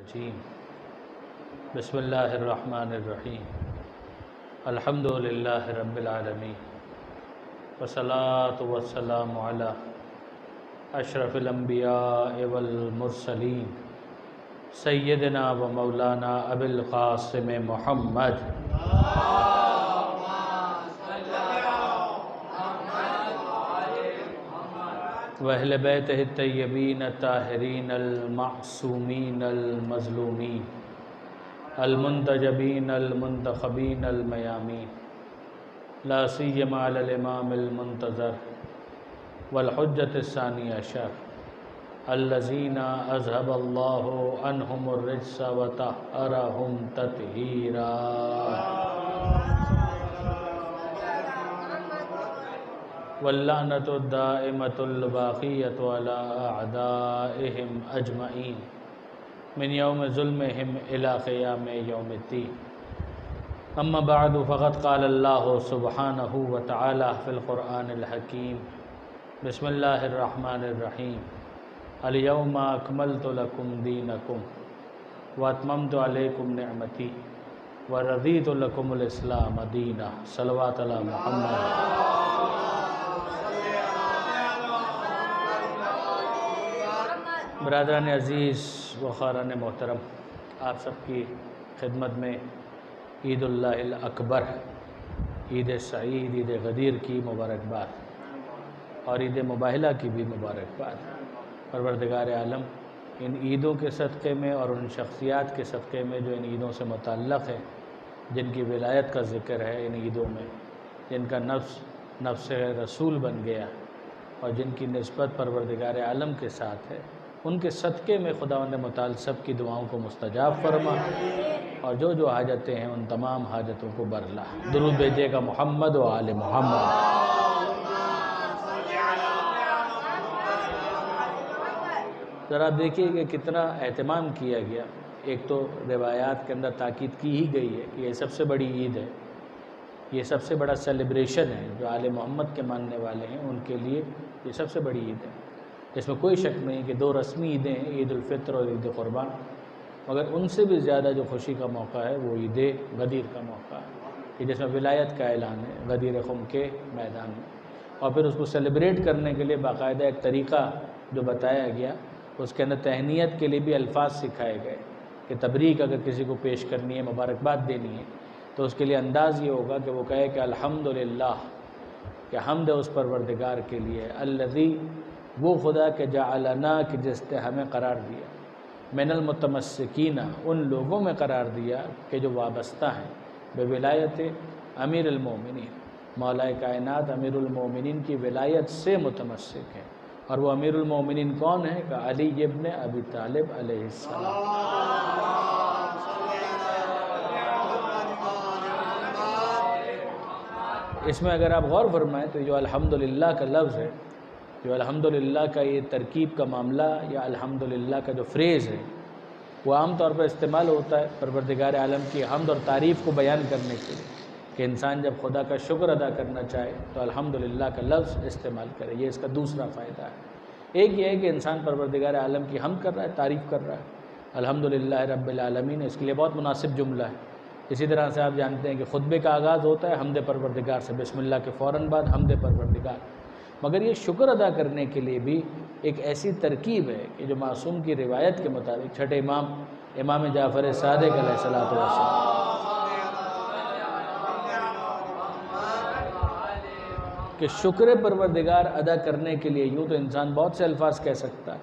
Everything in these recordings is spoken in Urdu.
الرجیم بسم اللہ الرحمن الرحیم الحمدللہ رب العالمین والصلاة والسلام علی اشرف الانبیاء والمرسلین سیدنا و مولانا ابی القاسم محمد وَأَهْلِ بَيْتِهِ الطَّيِّبِينَ الطَّاهِرِينَ الْمَعْصُومِينَ الْمَظْلُومِينَ الْمُنْتَجَبِينَ الْمُنْتَخَبِينَ الْمَيَامِينَ لَا سِيَّمَا عَلَى الْإِمَامِ الْمُنْتَظَرِ وَالْحُجَّةِ الثَّانِيَةِ عَشَرَ الَّذِينَ أَذْهَبَ اللَّهُ عَنْهُمُ الرِّجْسَ وَطَهَّرَهُمْ تَطْهِيرًا واللعنة الدائمة الباقية على أعدائهم أجمعين من يوم ظلمهم إلى قيام يوم الدين أما بعد فقد قال الله سبحانه وتعالى في القرآن الحكيم بسم الله الرحمن الرحيم اليوم أكملت لكم دينكم وأتممت عليكم نعمتي ورضيت لكم الإسلام دينا صلوات على محمد. برادران عزیز و خاران محترم، آپ سب کی خدمت میں عید اللہ الاکبر، عید سعید، عید غدیر کی مبارکباد اور عید مباہلہ کی بھی مبارکباد. پروردگار عالم ان عیدوں کے صدقے میں اور ان شخصیات کے صدقے میں جو ان عیدوں سے متعلق ہے، جن کی ولایت کا ذکر ہے ان عیدوں میں، جن کا نفس رسول بن گیا اور جن کی نسبت پروردگار عالم کے ساتھ ہے، ان کے صدقے میں خداوند متعال سب کی دعاؤں کو مستجاب فرما اور جو حاجتیں ہیں ان تمام حاجتوں کو برلا. درود بھیجے گا محمد و آل محمد. ذرا دیکھیے کہ کتنا اہتمام کیا گیا. ایک تو روایات کے اندر تاکید کی ہی گئی ہے کہ یہ سب سے بڑی عید ہے، یہ سب سے بڑا سیلیبریشن ہے. جو آل محمد کے ماننے والے ہیں ان کے لیے یہ سب سے بڑی عید ہے. اس میں کوئی شک نہیں کہ دو رسمی عیدیں ہیں، عید الفطر اور عید قربان، مگر ان سے بھی زیادہ جو خوشی کا موقع ہے وہ عید غدیر کا موقع ہے کہ جس میں ولایت کا اعلان ہے غدیر خم کے میدان میں. اور پھر اس کو سیلیبریٹ کرنے کے لیے باقاعدہ ایک طریقہ جو بتایا گیا، اس کے اندر تہنیت کے لیے بھی الفاظ سکھائے گئے کہ تبریک اگر کسی کو پیش کرنی ہے، مبارکباد دینی ہے، تو اس کے لیے انداز یہ ہوگا کہ وہ کہے کہ الحمدللہ، کہ حمد اس پروردگار کے لیے، الذی، وہ خدا کہ جعلنا، کہ جس نے ہمیں قرار دیا، من المتمسکین، ان لوگوں میں قرار دیا کہ جو وابستہ ہیں بے ولایت امیر المومنین، مولا کائنات امیر المومنین کی ولایت سے متمسک ہیں. اور وہ امیر المومنین کون ہیں؟ کہ علی ابن ابی طالب علیہ السلام. اس میں اگر آپ غور فرمائیں تو جو الحمدللہ کا لفظ ہے، جو الحمدللہ کا یہ ترکیب کا معاملہ یا الحمدللہ کا جو فریز ہے، وہ عام طور پر استعمال ہوتا ہے پروردگار عالم کی حمد اور تعریف کو بیان کرنے کے لیے کہ انسان جب خدا کا شکر ادا کرنا چاہے تو الحمدللہ کا لفظ استعمال کرے. یہ اس کا دوسرا فائدہ ہے. ایک یہ ہے کہ انسان پروردگار عالم کی حمد کر رہا ہے، تعریف کر رہا ہے، الحمدللہ رب العالمین، اس کے لیے بہت مناسب جملہ ہے. اسی طرح سے آپ جانتے ہیں کہ خطبے کا آغاز ہوتا ہے حمد پروردگار سے، بسم اللہ کے فوراً بعد حمد پروردگار. مگر یہ شکر ادا کرنے کے لیے بھی ایک ایسی ترکیب ہے کہ جو معصوم کی روایت کے مطابق چھٹے امام جعفر صادق علیہ الصلوۃ والسلام کہ شکر پروردگار ادا کرنے کے لیے یوں تو انسان بہت سے الفاظ کہہ سکتا ہے.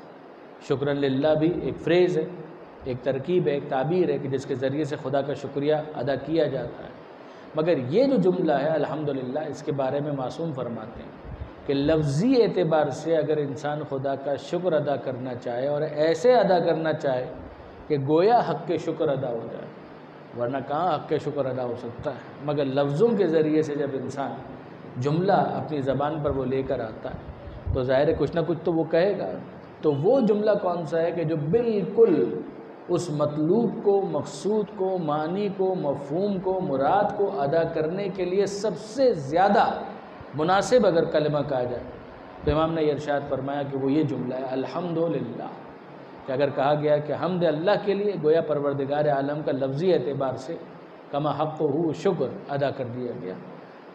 شکرا للہ بھی ایک فریز ہے، ایک ترکیب ہے، ایک تعبیر ہے کہ جس کے ذریعے سے خدا کا شکریہ ادا کیا جاتا ہے. مگر یہ جو جملہ ہے الحمدللہ، اس کے بارے میں معصوم فرماتے ہیں کہ لفظی اعتبار سے اگر انسان خدا کا شکر ادا کرنا چاہے اور ایسے ادا کرنا چاہے کہ گویا حق کے شکر ادا ہو جائے، ورنہ کہاں حق کے شکر ادا ہو سکتا ہے. مگر لفظوں کے ذریعے سے جب انسان جملہ اپنی زبان پر وہ لے کر آتا ہے تو ظاہر ہے کچھ نہ کچھ تو وہ کہے گا. تو وہ جملہ کون سا ہے کہ جو بالکل اس مطلوب کو، مقصود کو، معنی کو، مفہوم کو، مراد کو ادا کرنے کے لیے سب سے زیادہ مناسب اگر کلمہ کہا جائے تو امام نے یہ ارشاد فرمایا کہ وہ یہ جملہ ہے الحمدللہ. کہ اگر کہا گیا کہ حمد اللہ کے لیے، گویا پروردگار عالم کا لفظی اعتبار سے کما حق ہو شکر ادا کر دیا گیا۔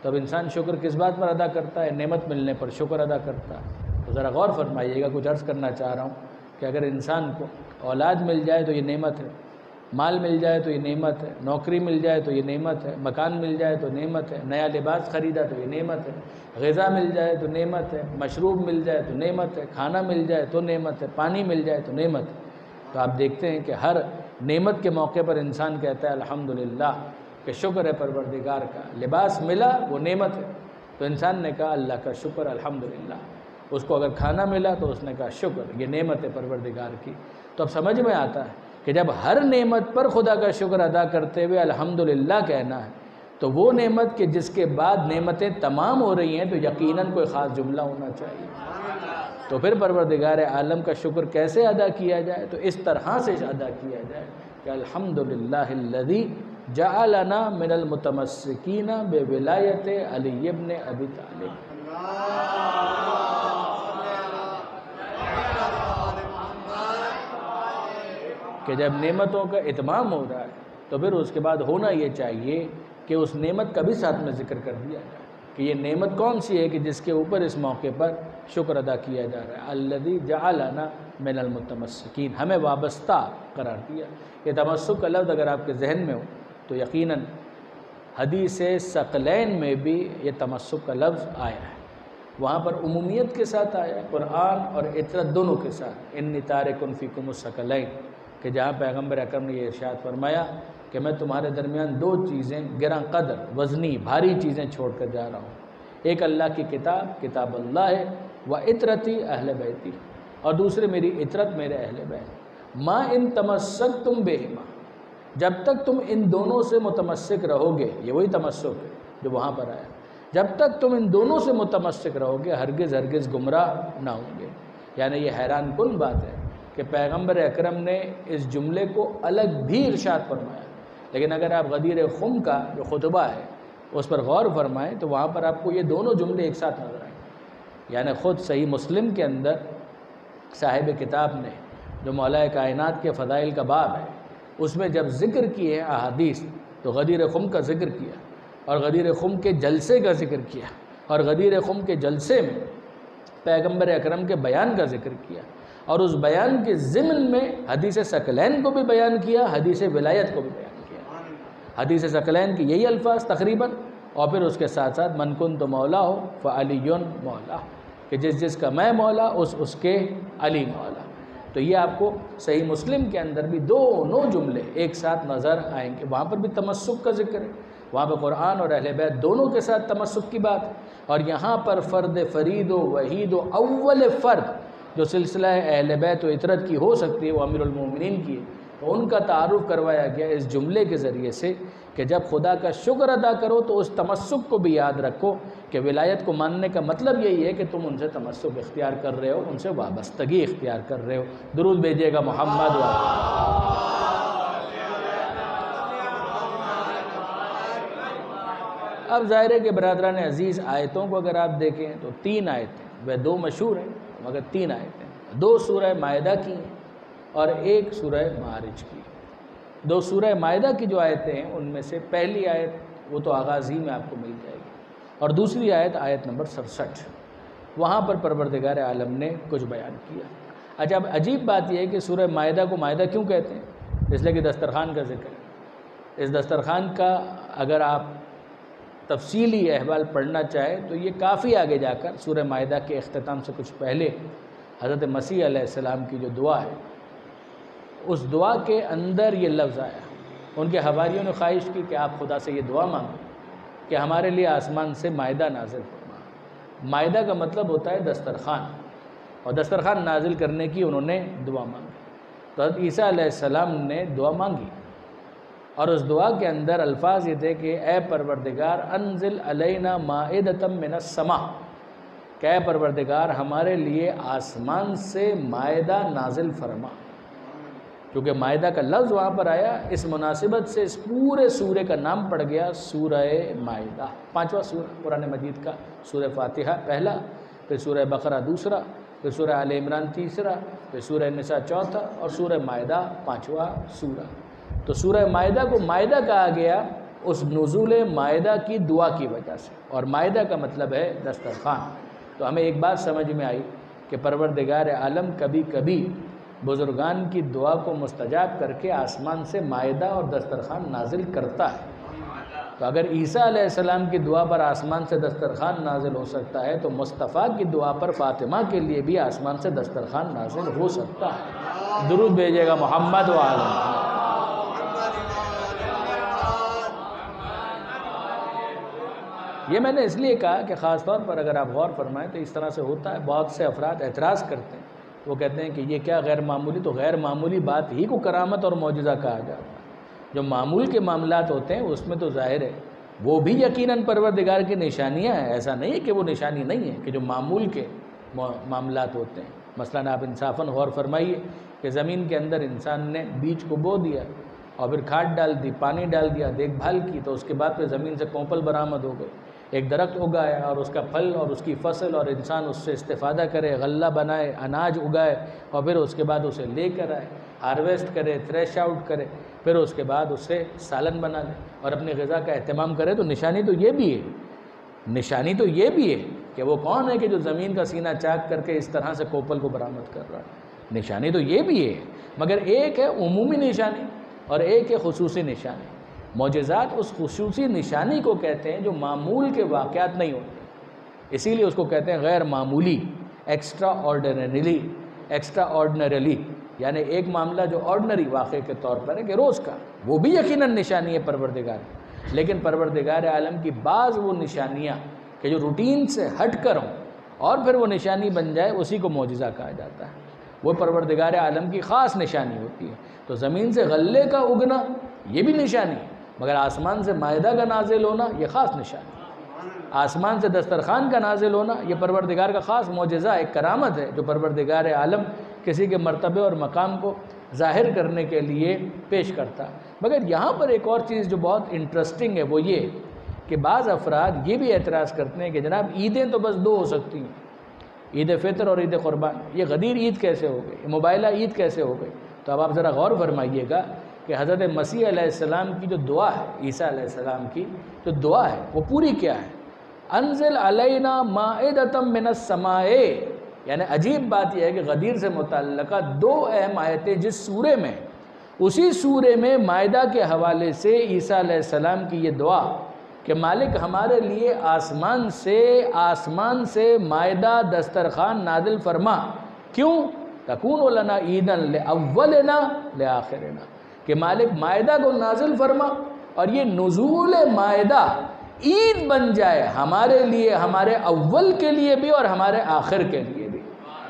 تو اب انسان شکر کس بات پر ادا کرتا ہے؟ نعمت ملنے پر شکر ادا کرتا ہے۔ تو ذرا غور فرمائیے گا، کچھ عرض کرنا چاہ رہا ہوں کہ اگر انسان کو اولاد مل جائے تو یہ نعمت ہے، مال مل جائے تو یہ نعمت ہے، نوکری مل جائے تو یہ نعمت ہے، مکان مل جائے تو نعمت ہے، نیا لباس خریدا تو یہ نعمت ہے، غذا مل جائے تو نعمت ہے، مشروب مل جائے تو نعمت ہے، کھانا مل جائے تو نعمت ہے، پانی مل جائے تو نعمت ہے۔ تو آپ دیکھتے ہیں کہ ہر نعمت کے موقع پر انسان کہتا ہے الحمدللہ، کہ شکر ہے پروردگار کا۔ لباس ملا وہ نعمت ہے، تو انسان نے کہا اللہ کا شکر الحمدللہ۔ اس کو اگر کھانا ملا تو اس نے کہا شکر، یہ نعمت ہے پروردگار کی۔ تو اب سمجھ میں آتا ہے کہ جب ہر نعمت پر خدا کا شکر ادا کرتے ہوئے الحمدللہ کہنا ہے، تو وہ نعمت کہ جس کے بعد نعمتیں تمام ہو رہی ہیں تو یقیناً کوئی خاص جملہ ہونا چاہیے۔ تو پھر پروردگار عالم کا شکر کیسے ادا کیا جائے؟ تو اس طرح سے ادا کیا جائے کہ الحمدللہ الذی جعلنا من المتمسکین بولایت علی ابن ابی طالب۔ کہ جب نعمتوں کا اتمام ہو رہا ہے تو پھر اس کے بعد ہونا یہ چاہیے کہ اس نعمت کا بھی ساتھ میں ذکر کر دیا جائے کہ یہ نعمت کون سی ہے کہ جس کے اوپر اس موقع پر شکر ادا کیا جا رہا ہے۔ الذی جعلنا من المتمسکین، ہمیں وابستہ قرار دیا۔ یہ تمسک کا لفظ اگر آپ کے ذہن میں ہو تو یقیناً حدیث ثقلین میں بھی یہ تمسک کا لفظ آیا ہے، وہاں پر عمومیت کے ساتھ آیا ہے، قرآن اور اطرت دونوں کے ساتھ، انی تارک فیکم الثقلین، کہ جہاں پیغمبر اکرم نے یہ ارشاد فرمایا کہ میں تمہارے درمیان دو چیزیں گراں قدر، وزنی، بھاری چیزیں چھوڑ کر جا رہا ہوں، ایک اللہ کی کتاب، کتاب اللہ ہے، و اطرتی اہل بیتی، اور دوسرے میری اطرت، میرے اہل بیت۔ ما ان تمسکتم بہما، جب تک تم ان دونوں سے متمسک رہو گے، یہ وہی تمسک ہے جو وہاں پر آیا، جب تک تم ان دونوں سے متمسک رہو گے ہرگز ہرگز گمراہ نہ ہوں گے۔ یعنی یہ حیران کن بات ہے کہ پیغمبر اکرم نے اس جملے کو الگ بھی ارشاد فرمایا، لیکن اگر آپ غدیر خم کا جو خطبہ ہے اس پر غور فرمائیں تو وہاں پر آپ کو یہ دونوں جملے ایک ساتھ نظر آئیں۔ یعنی خود صحیح مسلم کے اندر صاحب کتاب نے جو مولا کائنات کے فضائل کا باب ہے اس میں جب ذکر کیے احادیث تو غدیر خم کا ذکر کیا، اور غدیر خم کے جلسے کا ذکر کیا، اور غدیر خم کے جلسے میں پیغمبر اکرم کے بیان کا ذکر کیا، اور اس بیان کے ضمن میں حدیث ثقلین کو بھی بیان کیا، حدیث ولایت کو بھی بیان کیا۔ حدیث ثقلین کی یہی الفاظ تقریباً، اور پھر اس کے ساتھ ساتھ من کنت مولا ہو فعلی مولا، کہ جس جس کا میں مولا اس کے علی مولا۔ تو یہ آپ کو صحیح مسلم کے اندر بھی دونوں جملے ایک ساتھ نظر آئیں گے، وہاں پر بھی تمسک کا ذکر ہے، وہاں پہ قرآن اور اہل بیت دونوں کے ساتھ تمسک کی بات ہے، اور یہاں پر فرد فرید و وحید و اول فرد جو سلسلہ اہل بیت و اطرت کی ہو سکتی ہے وہ امیر المومنین کی ہے، تو ان کا تعارف کروایا گیا اس جملے کے ذریعے سے کہ جب خدا کا شکر ادا کرو تو اس تمسک کو بھی یاد رکھو کہ ولایت کو ماننے کا مطلب یہی ہے کہ تم ان سے تمسک اختیار کر رہے ہو، ان سے وابستگی اختیار کر رہے ہو۔ درود بھیجیے گا محمد و اب ظاہر ہے کہ برادران عزیز آیتوں کو اگر آپ دیکھیں تو 3 آیتیں، وہ 2 مشہور ہیں مگر 3 آیتیں، 2 سورہ مائدہ کی ہیں اور 1 سورہ معارج کی۔ 2 سورہ مائدہ کی جو آیتیں ہیں ان میں سے پہلی آیت وہ تو آغاز ہی میں آپ کو مل جائے گی، اور دوسری آیت آیت نمبر 67، وہاں پر پروردگار عالم نے کچھ بیان کیا۔ اچھا، اب عجیب بات یہ ہے کہ سورہ مائدہ کو مائدہ کیوں کہتے ہیں؟ اس لیے کہ دسترخوان کا ذکر ہے۔ اس دسترخوان کا اگر آپ تفصیلی احوال پڑھنا چاہیں تو یہ کافی آگے جا کر سورہ مائدہ کے اختتام سے کچھ پہلے حضرت مسیح علیہ السلام کی جو دعا ہے اس دعا کے اندر یہ لفظ آیا۔ ان کے حواریوں نے خواہش کی کہ آپ خدا سے یہ دعا مانگو کہ ہمارے لیے آسمان سے مائدہ نازل فرما۔ مائدہ کا مطلب ہوتا ہے دسترخوان، اور دسترخوان نازل کرنے کی انہوں نے دعا مانگی۔ تو حضرت عیسیٰ علیہ السلام نے دعا مانگی، اور اس دعا کے اندر الفاظ یہ تھے کہ اے پروردگار انزل علینا مائدۃ من السماء، کہ اے پروردگار ہمارے لیے آسمان سے مائدہ نازل فرما۔ کیونکہ مائدہ کا لفظ وہاں پر آیا، اس مناسبت سے اس پورے سورے کا نام پڑ گیا سورہ مائدہ۔ 5واں سورہ قرآن مجید کا، سورہ فاتحہ پہلا، پھر سورہ بقرہ دوسرا، پھر سورہ آل عمران تیسرا، پھر سورہ نساء چوتھا اور سورہ مائدہ پانچواں سورہ۔ تو سورہ مائدہ کو مائدہ کہا گیا اس نزول مائدہ کی دعا کی وجہ سے، اور مائدہ کا مطلب ہے دسترخوان۔ تو ہمیں ایک بات سمجھ میں آئی کہ پروردگار عالم کبھی کبھی بزرگان کی دعا کو مستجاب کر کے آسمان سے مائدہ اور دسترخوان نازل کرتا ہے۔ تو اگر عیسیٰ علیہ السلام کی دعا پر آسمان سے دسترخوان نازل ہو سکتا ہے تو مصطفیٰ کی دعا پر فاطمہ کے لیے بھی آسمان سے دسترخوان نازل ہو سکتا ہے۔ درود بھیجیے گا محمد و آل محمد۔ یہ میں نے اس لیے کہا کہ خاص طور پر اگر آپ غور فرمائیں تو اس طرح سے ہوتا ہے، بہت سے افراد اعتراض کرتے ہیں، وہ کہتے ہیں کہ یہ کیا غیر معمولی، تو غیر معمولی بات ہی کو کرامت اور معجزہ کہا جاتا ہے۔ جو معمول کے معاملات ہوتے ہیں اس میں تو ظاہر ہے وہ بھی یقیناً پروردگار کی نشانیاں ہیں، ایسا نہیں ہے کہ وہ نشانی نہیں ہے، کہ جو معمول کے معاملات ہوتے ہیں، مثلاً آپ انصافاً غور فرمائیے کہ زمین کے اندر انسان نے بیج کو بو دیا اور پھر کھاد ڈال دی، پانی ڈال دیا، دیکھ بھال کی، تو اس کے بعد پھر زمین سے کوپل برآمد ہو گئے، ایک درخت اگایا اور اس کا پھل اور اس کی فصل اور انسان اس سے استفادہ کرے، غلہ بنائے، اناج اگائے اور پھر اس کے بعد اسے لے کر آئے، ہارویسٹ کرے، تھریش آؤٹ کرے، پھر اس کے بعد اس سے سالن بنا لے اور اپنی غذا کا اہتمام کرے۔ تو نشانی تو یہ بھی ہے، نشانی تو یہ بھی ہے کہ وہ کون ہے کہ جو زمین کا سینہ چاک کر کے اس طرح سے کوپل کو برآمد کر رہا ہے، نشانی تو یہ بھی ہے، مگر ایک ہے عمومی نشانی اور ایک ہے خصوصی نشانی۔ معجزات اس خصوصی نشانی کو کہتے ہیں جو معمول کے واقعات نہیں ہوتے، اسی لیے اس کو کہتے ہیں غیر معمولی، ایکسٹرا آرڈنریلی، یعنی ایک معاملہ جو آرڈنری واقعے کے طور پر ہے کہ روز کا، وہ بھی یقیناً نشانی ہے پروردگار، لیکن پروردگار عالم کی بعض وہ نشانیاں کہ جو روٹین سے ہٹ کر ہوں اور پھر وہ نشانی بن جائے، اسی کو معجزہ کہا جاتا ہے، وہ پروردگار عالم کی خاص نشانی ہوتی ہے۔ تو زمین سے غلے کا اگنا یہ بھی نشانی ہے، مگر آسمان سے مائدہ کا نازل ہونا یہ خاص نشانی ہے، آسمان سے دسترخوان کا نازل ہونا یہ پروردگار کا خاص معجزہ، ایک کرامت ہے جو پروردگار عالم کسی کے مرتبے اور مقام کو ظاہر کرنے کے لیے پیش کرتا۔ مگر یہاں پر ایک اور چیز جو بہت انٹرسٹنگ ہے وہ یہ کہ بعض افراد یہ بھی اعتراض کرتے ہیں کہ جناب عیدیں تو بس دو ہو سکتی ہیں، عید فطر اور عید قربان، یہ غدیر عید کیسے ہو گئی، مبائلہ عید کیسے ہو گئی؟ تو اب آپ ذرا غور فرمائیے گا کہ حضرت مسیح علیہ السلام کی جو دعا ہے، عیسیٰ علیہ السلام کی جو دعا ہے وہ پوری کیا ہے؟ انزل علینا مائدۃ من السماء، یعنی عجیب بات یہ ہے کہ غدیر سے متعلقہ دو اہم آیتیں جس سورے میں، اسی سورے میں مائدہ کے حوالے سے عیسیٰ علیہ السلام کی یہ دعا کہ مالک ہمارے لیے آسمان سے مائدہ دسترخوان نازل فرما، کیوں؟ تکون لنا عیدا لاولنا لآخرنا، کہ مالک مائدہ کو نازل فرما اور یہ نزول مائدہ عید بن جائے ہمارے لیے، ہمارے اول کے لیے بھی اور ہمارے آخر کے لیے بھی۔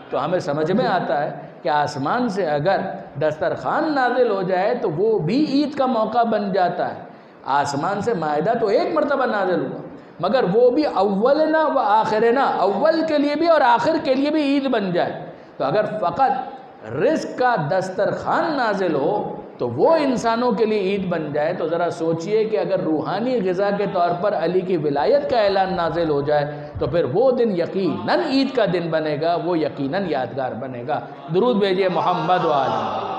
تو ہمیں سمجھ میں آتا ہے کہ آسمان سے اگر دسترخوان نازل ہو جائے تو وہ بھی عید کا موقع بن جاتا ہے۔ آسمان سے مائدہ تو ایک مرتبہ نازل ہوا، مگر وہ بھی اولنا و آخرنا، اول کے لیے بھی اور آخر کے لیے بھی عید بن جائے، تو اگر فقط رزق کا دسترخوان نازل ہو تو وہ انسانوں کے لیے عید بن جائے، تو ذرا سوچئے کہ اگر روحانی غذا کے طور پر علی کی ولایت کا اعلان نازل ہو جائے تو پھر وہ دن یقیناً عید کا دن بنے گا، وہ یقیناً یادگار بنے گا۔ درود بھیجئے محمد و آل محمد۔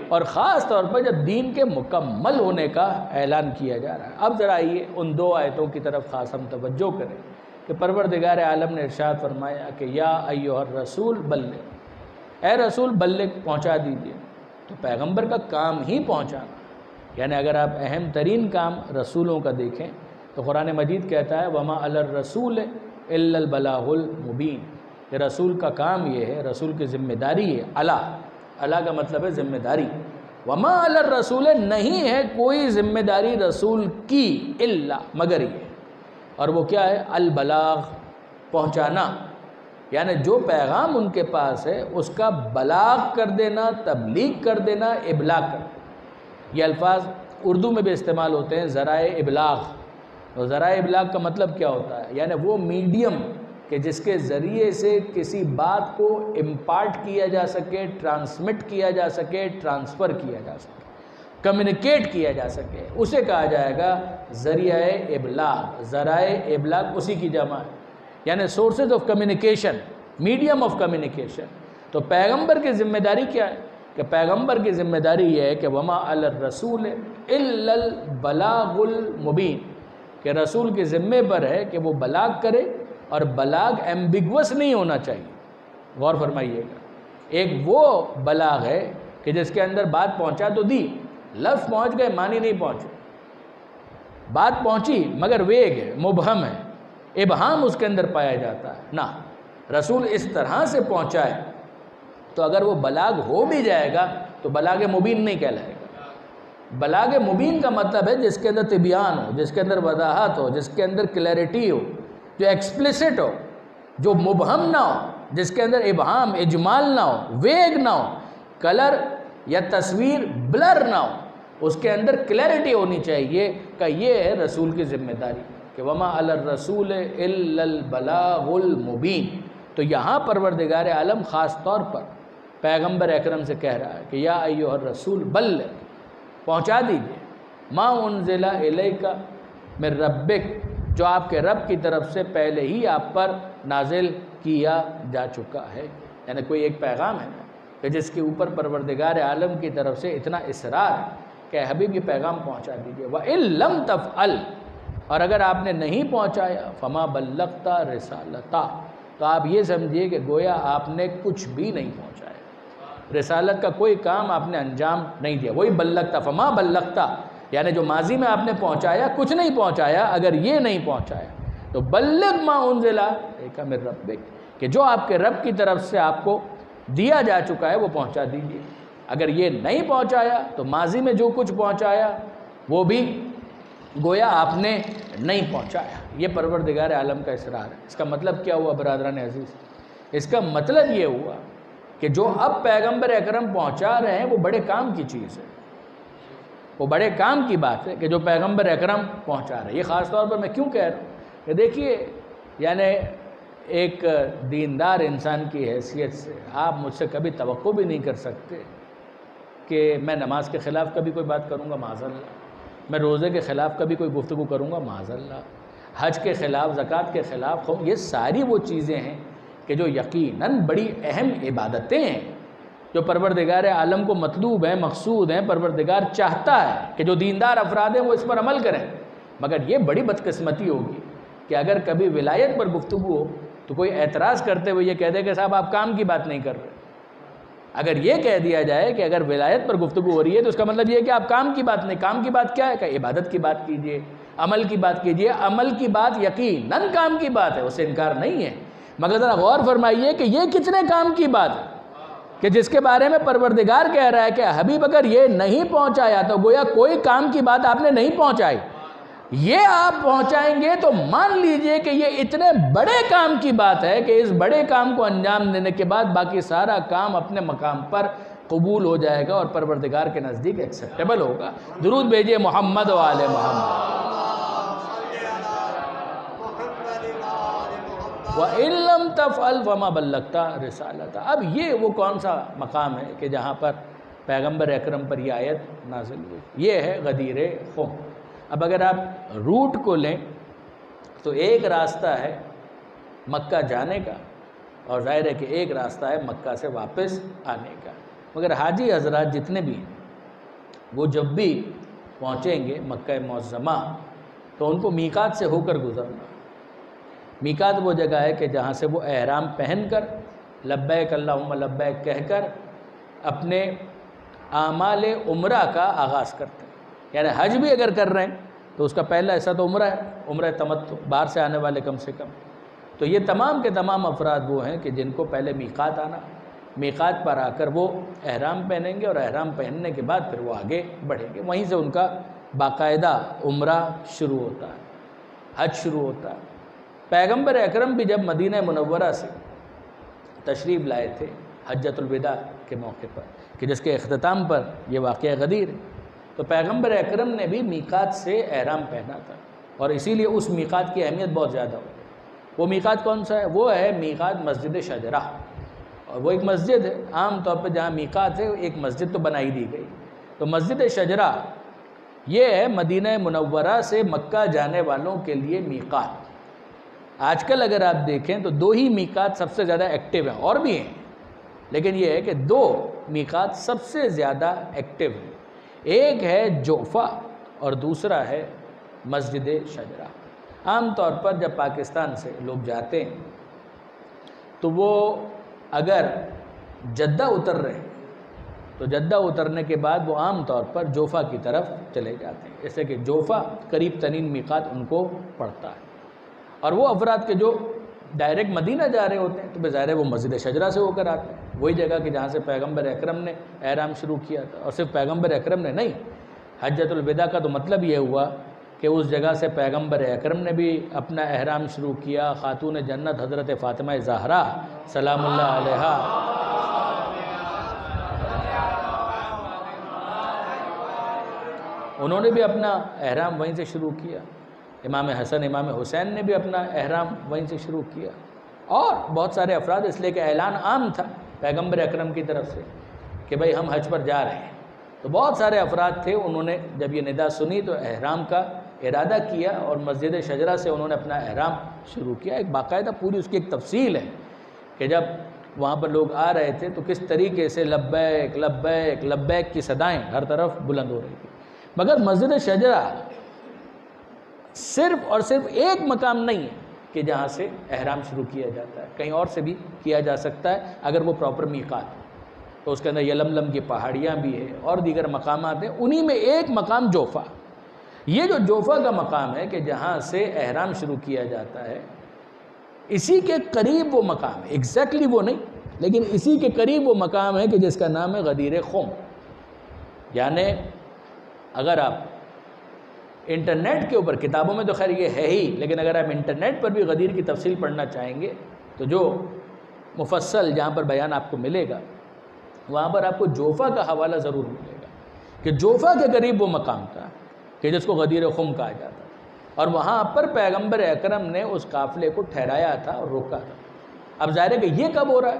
اور خاص طور پر جب دین کے مکمل ہونے کا اعلان کیا جا رہا ہے۔ اب ذرا آئیے ان دو آیتوں کی طرف خاص ہم توجہ کریں کہ پروردگار عالم نے ارشاد فرمایا کہ یا ایھا الرسول بلغ، اے رسول بلغ، پہنچا دیجئے۔ تو پیغمبر کا کام ہی پہنچانا، یعنی اگر آپ اہم ترین کام رسولوں کا دیکھیں تو قرآن مجید کہتا ہے وما علی الرسول الا البلاغ المبین، کہ رسول کا کام یہ ہے، رسول کی ذمہ داری ہے، علا کا مطلب ہے ذمہ داری، وما علی الرسول، نہیں ہے کوئی ذمہ داری رسول کی الا مگر یہ، اور وہ کیا ہے؟ البلاغ، پہنچانا، یعنی جو پیغام ان کے پاس ہے اس کا بلاغ کر دینا، تبلیغ کر دینا، ابلاغ کر دینا۔ یہ الفاظ اردو میں بھی استعمال ہوتے ہیں، ذرائع ابلاغ۔ اور ذرائع ابلاغ کا مطلب کیا ہوتا ہے؟ یعنی وہ میڈیم کہ جس کے ذریعے سے کسی بات کو امپارٹ کیا جا سکے، ٹرانسمٹ کیا جا سکے، ٹرانسفر کیا جا سکے۔ کمیونیکیٹ کیا جا سکے، اسے کہا جائے گا ذریعہ ابلاغ۔ ذرائع ابلاغ اسی کی جمع ہے، یعنی sources of communication, medium of communication. تو پیغمبر کی ذمہ داری کیا ہے؟ کہ پیغمبر کی ذمہ داری یہ ہے کہ وما علی الرسول الا البلاغ المبین، کہ رسول کے ذمے پر ہے کہ وہ بلاغ کرے، اور بلاغ ایمبیگوس نہیں ہونا چاہیے۔ غور فرمائیے گا، ایک وہ بلاغ ہے کہ جس کے اندر بات پہنچا تو دی، لفظ پہنچ گئے معنی نہیں پہنچے، بات پہنچی مگر ویگ ہے، مبہم ہے، ابہام اس کے اندر پایا جاتا ہے۔ نہ، رسول اس طرح سے پہنچائے تو اگر وہ بلاغ ہو بھی جائے گا تو بلاغ مبین نہیں کہلائے گا۔ بلاغ مبین کا مطلب ہے جس کے اندر طبیان ہو، جس کے اندر وضاحت ہو، جس کے اندر کلیئرٹی ہو، جو ایکسپلیسٹ ہو، جو مبہم نہ ہو، جس کے اندر ابہام اجمال نہ ہو، ویگ نہ ہو، کلر یا تصویر بلر نہ ہو، اس کے اندر کلیئرٹی ہونی چاہیے۔ کہ یہ ہے رسول کی ذمہ داری کہ وما علی الرسول الا البلاغ المبین۔ تو یہاں پروردگار عالم خاص طور پر پیغمبر اکرم سے کہہ رہا ہے کہ یا ایھا الرسول بلغ، پہنچا دیجئے ما انزل الیک من ربک، جو آپ کے رب کی طرف سے پہلے ہی آپ پر نازل کیا جا چکا ہے۔ یعنی کوئی ایک پیغام ہے کہ جس کے اوپر پروردگار عالم کی طرف سے اتنا اصرار ہے کہ حبیب یہ پیغام پہنچا دیجئے۔ وَإِن لَمْ تَفْعَلْ، اور اگر آپ نے نہیں پہنچایا فَمَا بَلَّغْتَ رِسَالَتَهُ، تو آپ یہ سمجھیے کہ گویا آپ نے کچھ بھی نہیں پہنچایا، رسالت کا کوئی کام آپ نے انجام نہیں دیا۔ وہی بلغتا، فما بلغتا، یعنی جو ماضی میں آپ نے پہنچایا کچھ نہیں پہنچایا۔ اگر یہ نہیں پہنچایا تو بلغ ما انزل الیک من ربک، کہ جو آپ کے رب کی طرف سے آپ کو دیا جا چکا ہے وہ پہنچا دیجیے۔ اگر یہ نہیں پہنچایا تو ماضی میں جو کچھ پہنچایا وہ بھی گویا آپ نے نہیں پہنچایا۔ یہ پروردگار عالم کا اصرار ہے۔ اس کا مطلب کیا ہوا برادران عزیز؟ اس کا مطلب یہ ہوا کہ جو اب پیغمبر اکرم پہنچا رہے ہیں وہ بڑے کام کی چیز ہے، وہ بڑے کام کی بات ہے کہ جو پیغمبر اکرم پہنچا رہے ہیں۔ یہ خاص طور پر میں کیوں کہہ رہا ہوں کہ دیکھیے، یعنی ایک دیندار انسان کی حیثیت سے آپ مجھ سے کبھی توقع بھی نہیں کر سکتے کہ میں نماز کے خلاف کبھی کوئی بات کروں گا، معاذ اللہ، میں روزے کے خلاف کبھی کوئی گفتگو کروں گا، معاذ اللہ، حج کے خلاف، زکوٰۃ کے خلاف۔ یہ ساری وہ چیزیں ہیں کہ جو یقیناً بڑی اہم عبادتیں ہیں، جو پروردگار عالم کو مطلوب ہیں، مقصود ہیں، پروردگار چاہتا ہے کہ جو دیندار افراد ہیں وہ اس پر عمل کریں۔ مگر یہ بڑی بدقسمتی ہوگی کہ اگر کبھی ولایت پر گفتگو ہو تو کوئی اعتراض کرتے ہوئے یہ کہہ دے کہ صاحب آپ کام کی بات نہیں کر رہے۔ اگر یہ کہہ دیا جائے کہ اگر ولایت پر گفتگو ہو رہی ہے تو اس کا مطلب یہ ہے کہ آپ کام کی بات نہیں، کام کی بات کیا ہے کہ عبادت کی بات کیجئے، عمل کی بات کیجئے۔ عمل کی بات یقیناً کام کی بات ہے، اس سے انکار نہیں ہے، مگر ذرا غور فرمائیے کہ یہ کتنے کام کی بات ہے کہ جس کے بارے میں پروردگار کہہ رہا ہے کہ حبیب اگر یہ نہیں پہنچایا تو گویا کوئی کام کی بات آپ نے نہیں پہنچائی۔ یہ آپ پہنچائیں گے تو مان لیجئے کہ یہ اتنے بڑے کام کی بات ہے کہ اس بڑے کام کو انجام دینے کے بعد باقی سارا کام اپنے مقام پر قبول ہو جائے گا اور پروردگار کے نزدیک ایکسیپٹیبل ہوگا۔ درود بھیجئے محمد و آل محمد۔ وَإِن لَّمْ تَفْعَلْ فَمَا بَلَّغْتَ رِسَالَتَهُ۔ اب یہ وہ کون سا مقام ہے کہ جہاں پر پیغمبر اکرم پر یہ آیت نازل ہوئی؟ یہ ہے غدیر خم۔ اب اگر آپ روٹ کو لیں تو ایک راستہ ہے مکہ جانے کا اور ظاہر ہے کہ ایک راستہ ہے مکہ سے واپس آنے کا، مگر حاجی حضرات جتنے بھی ہیں وہ جب بھی پہنچیں گے مکہ معظمہ تو ان کو میقات سے ہو کر گزرنا۔ میقات وہ جگہ ہے کہ جہاں سے وہ احرام پہن کر لبیک اللہم لبیک کہہ کر اپنے اعمال عمرہ کا آغاز کرتے ہیں۔ یعنی حج بھی اگر کر رہے ہیں تو اس کا پہلا حصہ تو عمرہ ہے، عمرہ تمتع، باہر سے آنے والے کم سے کم۔ تو یہ تمام کے تمام افراد وہ ہیں کہ جن کو پہلے میقات آنا، میقات پر آ کر وہ احرام پہنیں گے اور احرام پہننے کے بعد پھر وہ آگے بڑھیں گے، وہیں سے ان کا باقاعدہ عمرہ شروع ہوتا ہے، حج شروع ہوتا ہے۔ پیغمبر اکرم بھی جب مدینہ منورہ سے تشریف لائے تھے حجۃ الوداع کے موقع پر، کہ جس کے اختتام پر یہ واقعہ غدیر ہے، تو پیغمبر اکرم نے بھی میقات سے احرام پہنا تھا، اور اسی لیے اس میقات کی اہمیت بہت زیادہ ہوئی۔ وہ میقات کون سا ہے؟ وہ ہے میقات مسجد شجرہ، اور وہ ایک مسجد ہے۔ عام طور پہ جہاں میقات ہے ایک مسجد تو بنائی دی گئی، تو مسجد شجرہ یہ ہے مدینہ منورہ سے مکہ جانے والوں کے لیے میقات۔ آج کل اگر آپ دیکھیں تو 2 ہی میقات سب سے زیادہ ایکٹیو ہیں، اور بھی ہیں، لیکن یہ ہے کہ 2 میقات سب سے زیادہ ایکٹیو ہیں۔ ایک ہے جوفہ اور دوسرا ہے مسجد شجرہ۔ عام طور پر جب پاکستان سے لوگ جاتے ہیں تو وہ اگر جدہ اتر رہے ہیں تو جدہ اترنے کے بعد وہ عام طور پر جوفہ کی طرف چلے جاتے ہیں، جیسے کہ جوفہ قریب ترین میقات ان کو پڑتا ہے۔ اور وہ افراد کے جو ڈائریکٹ مدینہ جا رہے ہوتے ہیں تو بظاہر ہے وہ مسجد شجرہ سے ہو کر آتے ہیں، وہی جگہ کہ جہاں سے پیغمبر اکرم نے احرام شروع کیا تھا۔ اور صرف پیغمبر اکرم نے نہیں، حجۃ الوداع کا تو مطلب یہ ہوا کہ اس جگہ سے پیغمبر اکرم نے بھی اپنا احرام شروع کیا، خاتون جنت حضرت فاطمہ زہرا سلام اللہ علیہا انہوں نے بھی اپنا احرام وہیں سے شروع کیا، امام حسن امام حسین نے بھی اپنا احرام وہیں سے شروع کیا، اور بہت سارے افراد، اس لیے کہ اعلان عام تھا پیغمبر اکرم کی طرف سے کہ بھئی ہم حج پر جا رہے ہیں، تو بہت سارے افراد تھے، انہوں نے جب یہ ندا سنی تو احرام کا ارادہ کیا اور مسجد شجرہ سے انہوں نے اپنا احرام شروع کیا۔ ایک باقاعدہ پوری اس کی ایک تفصیل ہے کہ جب وہاں پر لوگ آ رہے تھے تو کس طریقے سے لبیک لبیک لبیک کی صدائیں ہر طرف بلند ہو رہی تھی۔ مگر مسجد شجرہ صرف اور صرف ایک مقام نہیں ہے کہ جہاں سے احرام شروع کیا جاتا ہے، کہیں اور سے بھی کیا جا سکتا ہے اگر وہ پراپر میقات ہے، تو اس کے اندر یلملم کی پہاڑیاں بھی ہیں اور دیگر مقامات ہیں، انہی میں ایک مقام جوفہ۔ یہ جو جوفہ کا مقام ہے کہ جہاں سے احرام شروع کیا جاتا ہے، اسی کے قریب وہ مقام ہے، ایگزیکٹلی وہ نہیں لیکن اسی کے قریب وہ مقام ہے کہ جس کا نام ہے غدیر خم۔ یعنی اگر آپ انٹرنیٹ کے اوپر، کتابوں میں تو خیر یہ ہے ہی، لیکن اگر آپ انٹرنیٹ پر بھی غدیر کی تفصیل پڑھنا چاہیں گے تو جو مفصل جہاں پر بیان آپ کو ملے گا وہاں پر آپ کو جوفہ کا حوالہ ضرور ملے گا کہ جوفہ کے قریب وہ مقام تھا کہ جس کو غدیر خم کہا جاتا تھا، اور وہاں پر پیغمبر اکرم نے اس قافلے کو ٹھہرایا تھا اور روکا تھا۔ اب ظاہر ہے کہ یہ کب ہو رہا ہے؟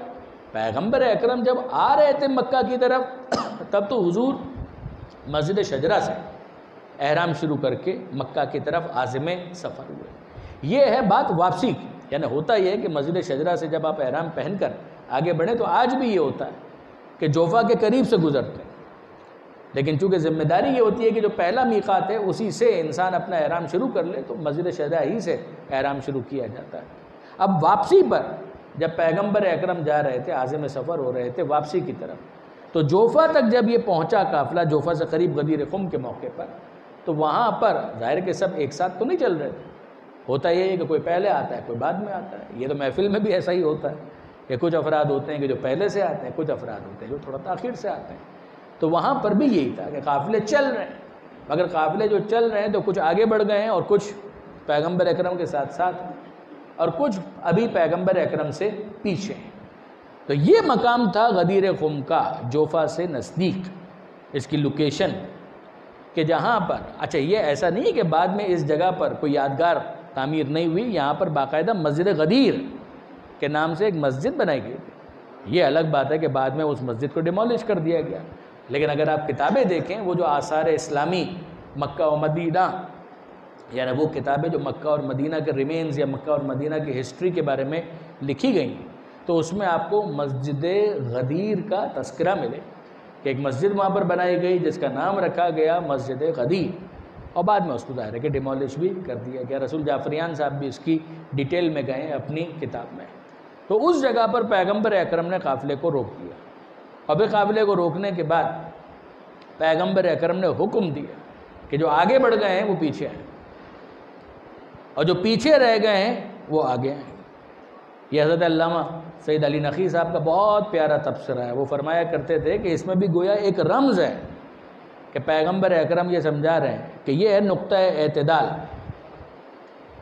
پیغمبر اکرم جب آ رہے تھے مکہ کی طرف تب تو حضور مسجد شجرہ سے احرام شروع کر کے مکہ کی طرف عازم سفر ہوئے۔ یہ ہے بات واپسی کی، یعنی ہوتا یہ ہے کہ مسجد شجرہ سے جب آپ احرام پہن کر آگے بڑھیں تو آج بھی یہ ہوتا ہے کہ جوفہ کے قریب سے گزرتے ہیں، لیکن چونکہ ذمہ داری یہ ہوتی ہے کہ جو پہلا میقات ہے اسی سے انسان اپنا احرام شروع کر لے، تو مسجد شجرہ ہی سے احرام شروع کیا جاتا ہے۔ اب واپسی پر جب پیغمبر اکرم جا رہے تھے، عازم سفر ہو رہے تھے واپسی کی طرف، تو جوفہ تک جب یہ پہنچا قافلہ، جوفہ سے قریب غدیر خم کے موقع پر، تو وہاں پر ظاہر کہ سب ایک ساتھ تو نہیں چل رہے تھے، ہوتا یہ ہے کہ کوئی پہلے آتا ہے کوئی بعد میں آتا ہے۔ یہ تو محفل میں بھی ایسا ہی ہوتا ہے کہ کچھ افراد ہوتے ہیں کہ جو پہلے سے آتے ہیں، کچھ افراد ہوتے ہیں جو تھوڑا تاخیر سے آتے ہیں۔ تو وہاں پر بھی یہی تھا کہ قافلے چل رہے ہیں، مگر قافلے جو چل رہے ہیں تو کچھ آگے بڑھ گئے ہیں اور کچھ پیغمبر اکرم کے ساتھ ساتھ اور کچھ ابھی پیغمبر اکرم سے پیچھے ہیں۔ تو یہ مقام تھا غدیر خم کا، جوفہ سے نزدیک اس کی لوکیشن، کہ جہاں پر اچھا یہ ایسا نہیں کہ بعد میں اس جگہ پر کوئی یادگار تعمیر نہیں ہوئی، یہاں پر باقاعدہ مسجد غدیر کے نام سے ایک مسجد بنائی گئی تھی۔ یہ الگ بات ہے کہ بعد میں اس مسجد کو ڈیمولش کر دیا گیا، لیکن اگر آپ کتابیں دیکھیں وہ جو آثار اسلامی مکہ و مدینہ، یعنی وہ کتابیں جو مکہ اور مدینہ کے ریمینز یا مکہ اور مدینہ کی ہسٹری کے بارے میں لکھی گئی ہیں، تو اس میں آپ کو مسجد غدیر کا تذکرہ ملے کہ ایک مسجد وہاں پر بنائی گئی جس کا نام رکھا گیا مسجد غدیر، اور بعد میں اس کو ظاہر ہے کہ ڈیمولش بھی کر دیا گیا۔ رسول جعفریان صاحب بھی اس کی ڈیٹیل میں گئے ہیں اپنی کتاب میں۔ تو اس جگہ پر پیغمبر اکرم نے قافلے کو روک دیا، اور پھر قافلے کو روکنے کے بعد پیغمبر اکرم نے حکم دیا کہ جو آگے بڑھ گئے ہیں وہ پیچھے آئیں، اور جو پیچھے رہ گئے ہیں وہ آگے آئیں۔ یہ حضرت علامہ سید علی نقی صاحب کا بہت پیارا تبصرہ ہے، وہ فرمایا کرتے تھے کہ اس میں بھی گویا ایک رمز ہے کہ پیغمبر اکرم یہ سمجھا رہے ہیں کہ یہ ہے نقطہ اعتدال،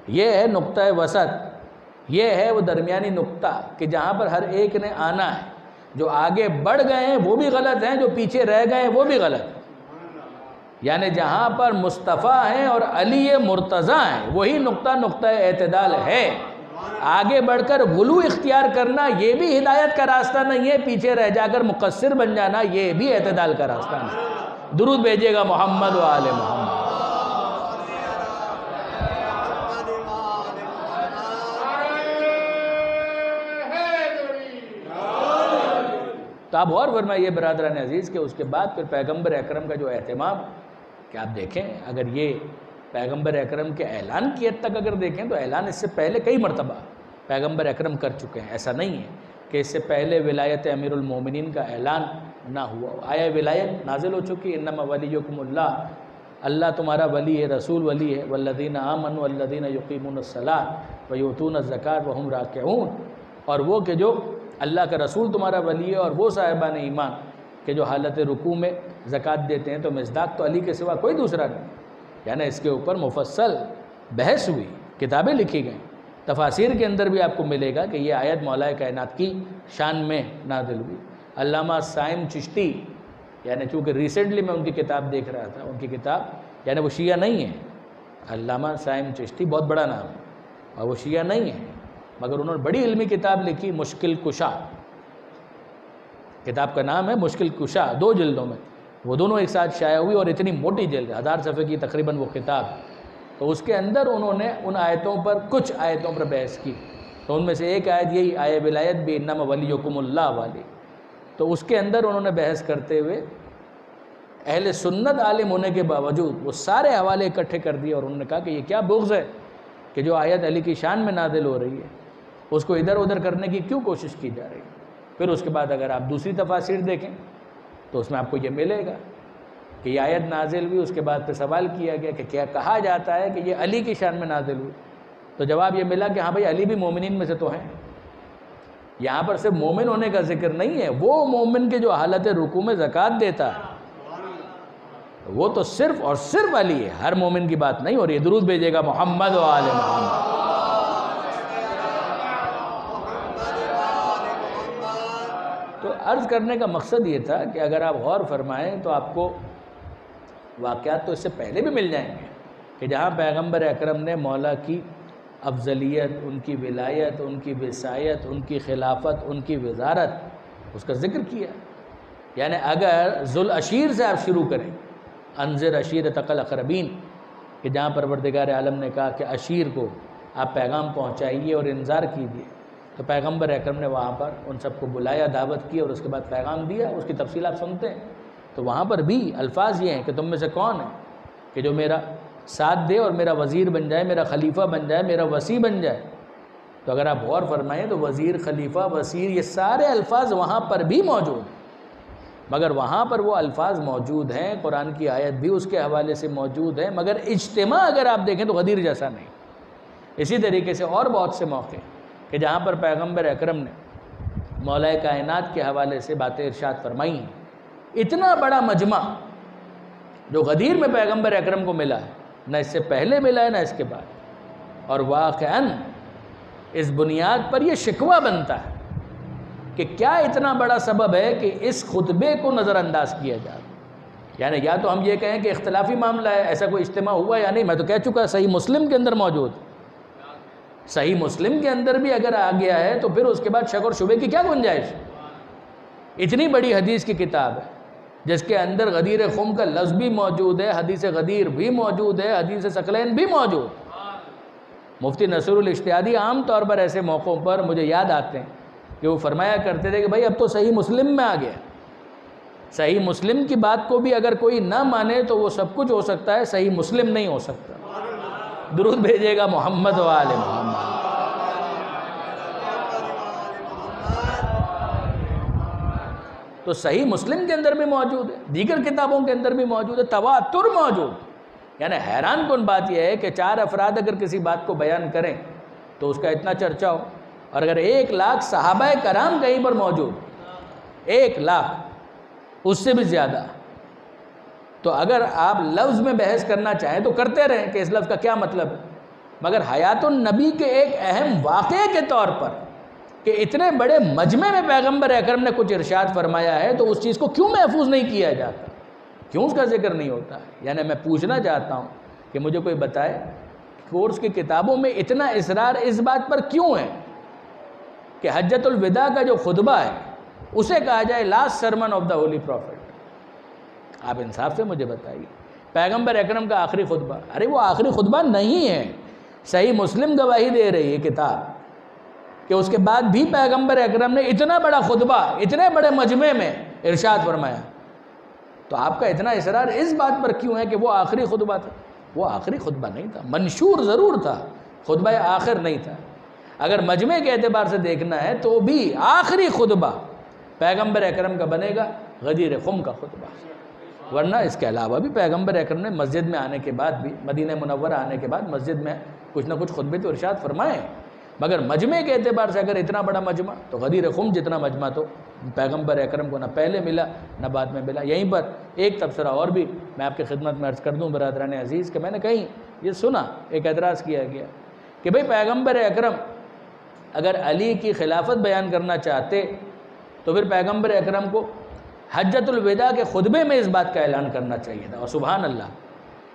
یہ ہے نقطہ وسط، یہ ہے وہ درمیانی نقطہ کہ جہاں پر ہر ایک نے آنا ہے۔ جو آگے بڑھ گئے ہیں وہ بھی غلط ہیں، جو پیچھے رہ گئے ہیں وہ بھی غلط ہیں۔ یعنی جہاں پر مصطفیٰ ہیں اور علی مرتضیٰ ہیں وہی نقطہ اعتدال ہے۔ آگے بڑھ کر غلو اختیار کرنا یہ بھی ہدایت کا راستہ نہیں ہے، پیچھے رہ جا کر مقصر بن جانا یہ بھی اعتدال کا راستہ نہیں۔ درود بھیجیے گا محمد و آل محمد۔ تو آپ غور فرمائیے برادران عزیز کہ اس کے بعد پھر پیغمبر اکرم کا جو اہتمام کہ آپ دیکھیں، اگر یہ پیغمبر اکرم کے اعلان کی حد تک اگر دیکھیں تو اعلان اس سے پہلے کئی مرتبہ پیغمبر اکرم کر چکے ہیں۔ ایسا نہیں ہے کہ اس سے پہلے ولایت امیر المومنین کا اعلان نہ ہوا۔ آیا ولایت نازل ہو چکی، انما ولیکم اللہ، اللہ تمہارا ولی ہے، رسول ولی ہے، والذین آمنوا والذین یقیمون الصلاۃ ویؤتون الزکاۃ وہم راکعون، اور وہ کہ جو اللہ کا رسول تمہارا ولی ہے اور وہ صاحبان ایمان کہ جو حالت رکوع میں زکوٰۃ دیتے ہیں۔ تو مصداق تو علی کے سوا کوئی دوسرا نہیں، یعنی اس کے اوپر مفصل بحث ہوئی، کتابیں لکھی گئیں۔ تفاسیر کے اندر بھی آپ کو ملے گا کہ یہ آیت مولا کائنات کی شان میں نازل ہوئی۔ علامہ سائم چشتی، یعنی چونکہ ریسنٹلی میں ان کی کتاب دیکھ رہا تھا، ان کی کتاب یعنی وہ شیعہ نہیں ہے، علامہ سائم چشتی بہت بڑا نام ہے اور وہ شیعہ نہیں ہے، مگر انہوں نے بڑی علمی کتاب لکھی مشکل کشا، کتاب کا نام ہے مشکل کشا، 2 جلدوں میں، وہ دونوں ایک ساتھ شائع ہوئی اور اتنی موٹی جلد 1000 صفحے کی تقریباً وہ کتاب۔ تو اس کے اندر انہوں نے ان آیتوں پر کچھ آیتوں پر بحث کی، تو ان میں سے ایک آیت یہی آیہ ولایت بھی انما ولیکم اللہ والی، تو اس کے اندر انہوں نے بحث کرتے ہوئے اہل سنت عالم ہونے کے باوجود وہ سارے حوالے اکٹھے کر دیے اور انہوں نے کہا کہ یہ کیا بغض ہے کہ جو آیت علی کی شان میں نازل ہو رہی ہے اس کو ادھر ادھر کرنے کی کیوں کوشش کی جا رہی ہے۔ پھر اس کے بعد اگر آپ دوسری تفاسیر دیکھیں تو اس میں آپ کو یہ ملے گا کہ یہ آیت نازل ہوئی، اس کے بعد پھر سوال کیا گیا کہ کیا کہا جاتا ہے کہ یہ علی کی شان میں نازل ہوئی، تو جواب یہ ملا کہ ہاں بھائی علی بھی مومنین میں سے تو ہیں، یہاں پر صرف مومن ہونے کا ذکر نہیں ہے، وہ مومن کے جو حالت رکوع میں زکوٰۃ دیتا ہے وہ تو صرف اور صرف علی ہے، ہر مومن کی بات نہیں ہو رہی ہے۔ درود بھیجیے گا محمد و آل محمد۔ تو عرض کرنے کا مقصد یہ تھا کہ اگر آپ غور فرمائیں تو آپ کو واقعات تو اس سے پہلے بھی مل جائیں گے کہ جہاں پیغمبر اکرم نے مولا کی افضلیت، ان کی ولایت، ان کی وصایت، ان کی خلافت، ان کی وزارت، اس کا ذکر کیا۔ یعنی اگر ذوالعشیر سے آپ شروع کریں، انذر عشیرتک الاقربین، کہ جہاں پروردگار عالم نے کہا کہ عشیر کو آپ پیغام پہنچائیے اور انذار کیجیے، تو پیغمبر اکرم نے وہاں پر ان سب کو بلایا، دعوت کی اور اس کے بعد پیغام دیا، اس کی تفصیل آپ سنتے ہیں۔ تو وہاں پر بھی الفاظ یہ ہیں کہ تم میں سے کون ہے کہ جو میرا ساتھ دے اور میرا وزیر بن جائے، میرا خلیفہ بن جائے، میرا وصی بن جائے۔ تو اگر آپ غور فرمائیں تو وزیر، خلیفہ، وزیر، یہ سارے الفاظ وہاں پر بھی موجود ہیں، مگر وہاں پر وہ الفاظ موجود ہیں، قرآن کی آیت بھی اس کے حوالے سے موجود ہے، مگر اجتماع اگر آپ دیکھیں تو غدیر جیسا نہیں۔ اسی طریقے سے اور بہت سے موقع کہ جہاں پر پیغمبر اکرم نے مولا کائنات کے حوالے سے باتیں ارشاد فرمائی ہیں۔ اتنا بڑا مجمع جو غدیر میں پیغمبر اکرم کو ملا ہے، نہ اس سے پہلے ملا ہے نہ اس کے بعد، اور واقعاً اس بنیاد پر یہ شکوہ بنتا ہے کہ کیا اتنا بڑا سبب ہے کہ اس خطبے کو نظر انداز کیا جائے۔ یعنی یا تو ہم یہ کہیں کہ اختلافی معاملہ ہے، ایسا کوئی اجتماع ہوا یا نہیں، میں تو کہہ چکا صحیح مسلم کے اندر موجود، صحیح مسلم کے اندر بھی اگر آ گیا ہے تو پھر اس کے بعد شک اور شبہ کی کیا گنجائش؟ اتنی بڑی حدیث کی کتاب ہے جس کے اندر غدیر خم کا لفظ بھی موجود ہے، حدیث غدیر بھی موجود ہے، حدیث ثقلین بھی موجود۔ مفتی نصیر الاجتہادی عام طور پر ایسے موقعوں پر مجھے یاد آتے ہیں کہ وہ فرمایا کرتے تھے کہ بھائی اب تو صحیح مسلم میں آ گیا، صحیح مسلم کی بات کو بھی اگر کوئی نہ مانے تو وہ سب کچھ ہو سکتا ہے، صحیح مسلم نہیں ہو سکتا۔ درود بھیجیے گا محمد و آل محمد۔ تو صحیح مسلم کے اندر بھی موجود ہے، دیگر کتابوں کے اندر بھی موجود ہے، تواتر موجود۔ یعنی حیران کن بات یہ ہے کہ 4 افراد اگر کسی بات کو بیان کریں تو اس کا اتنا چرچا ہو، اور اگر 1 لاکھ صحابہ کرام کہیں پر موجود، 1 لاکھ اس سے بھی زیادہ، تو اگر آپ لفظ میں بحث کرنا چاہیں تو کرتے رہیں کہ اس لفظ کا کیا مطلب ہے، مگر حیات النبی کے ایک اہم واقعے کے طور پر کہ اتنے بڑے مجمع میں پیغمبر اکرم نے کچھ ارشاد فرمایا ہے تو اس چیز کو کیوں محفوظ نہیں کیا جاتا، کیوں اس کا ذکر نہیں ہوتا ہے؟ یعنی میں پوچھنا چاہتا ہوں کہ مجھے کوئی بتائے کورس کی کتابوں میں اتنا اصرار اس بات پر کیوں ہے کہ حجۃ الوداع کا جو خطبہ ہے اسے کہا جائے last sermon of the holy prophet, آپ انصاف سے مجھے بتائیے، پیغمبر اکرم کا آخری خطبہ، ارے وہ آخری خطبہ نہیں ہے، صحیح مسلم گواہی دے رہی ہے کتاب کہ اس کے بعد بھی پیغمبر اکرم نے اتنا بڑا خطبہ اتنے بڑے مجمع میں ارشاد فرمایا، تو آپ کا اتنا اصرار اس بات پر کیوں ہے کہ وہ آخری خطبہ تھا؟ وہ آخری خطبہ نہیں تھا، منشور ضرور تھا، خطبہ آخر نہیں تھا۔ اگر مجمع کے اعتبار سے دیکھنا ہے تو بھی آخری خطبہ پیغمبر اکرم کا بنے گا غدیر خم کا خطبہ، ورنہ اس کے علاوہ بھی پیغمبر اکرم نے مسجد میں آنے کے بعد بھی، مدینہ منورہ آنے کے بعد مسجد میں کچھ نہ کچھ خطبے تو ارشاد فرمائے، مگر مجمع کے اعتبار سے اگر اتنا بڑا مجمع، تو غدیر خم جتنا مجمع تو پیغمبر اکرم کو نہ پہلے ملا نہ بعد میں ملا۔ یہیں پر ایک تبصرہ اور بھی میں آپ کی خدمت میں عرض کر دوں برادران عزیز، کہ میں نے کہیں یہ سنا، ایک اعتراض کیا گیا کہ بھئی پیغمبر اکرم اگر علی کی خلافت بیان کرنا چاہتے تو پھر پیغمبر اکرم کو حجۃ الوداع کے خطبے میں اس بات کا اعلان کرنا چاہیے تھا، اور سبحان اللہ،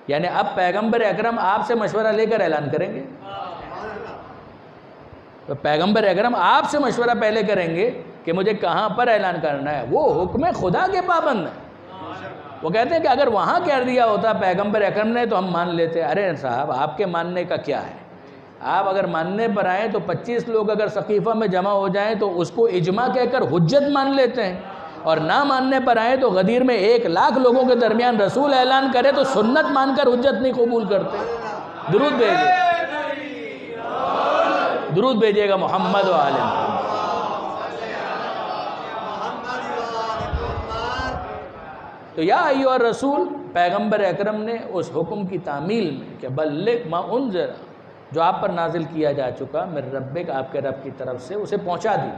یعنی اب پیغمبر اکرم آپ سے مشورہ لے کر اعلان کریں گے، تو پیغمبر اکرم آپ سے مشورہ پہلے کریں گے کہ مجھے کہاں پر اعلان کرنا ہے، وہ حکم خدا کے پابند ہیں۔ وہ کہتے ہیں کہ اگر وہاں کہہ دیا ہوتا پیغمبر اکرم نے تو ہم مان لیتے۔ ارے صاحب، آپ کے ماننے کا کیا ہے؟ آپ اگر ماننے پر آئیں تو 25 لوگ اگر سقیفہ میں جمع ہو جائیں تو اس کو اجماع کہہ کر حجت مان لیتے ہیں، اور نہ ماننے پر آئیں تو غدیر میں 1,00,000 لوگوں کے درمیان رسول اعلان کرے تو سنت مان کر حجت نہیں قبول کرتے۔ درود بھیجیے، درود بھیجیے گا محمد و آل محمد۔ تو یا ایھا الرسول، پیغمبر اکرم نے اس حکم کی تعمیل میں کہ بلغ ما انذر، جو آپ پر نازل کیا جا چکا من ربک، آپ کے رب کی طرف سے، اسے پہنچا دی۔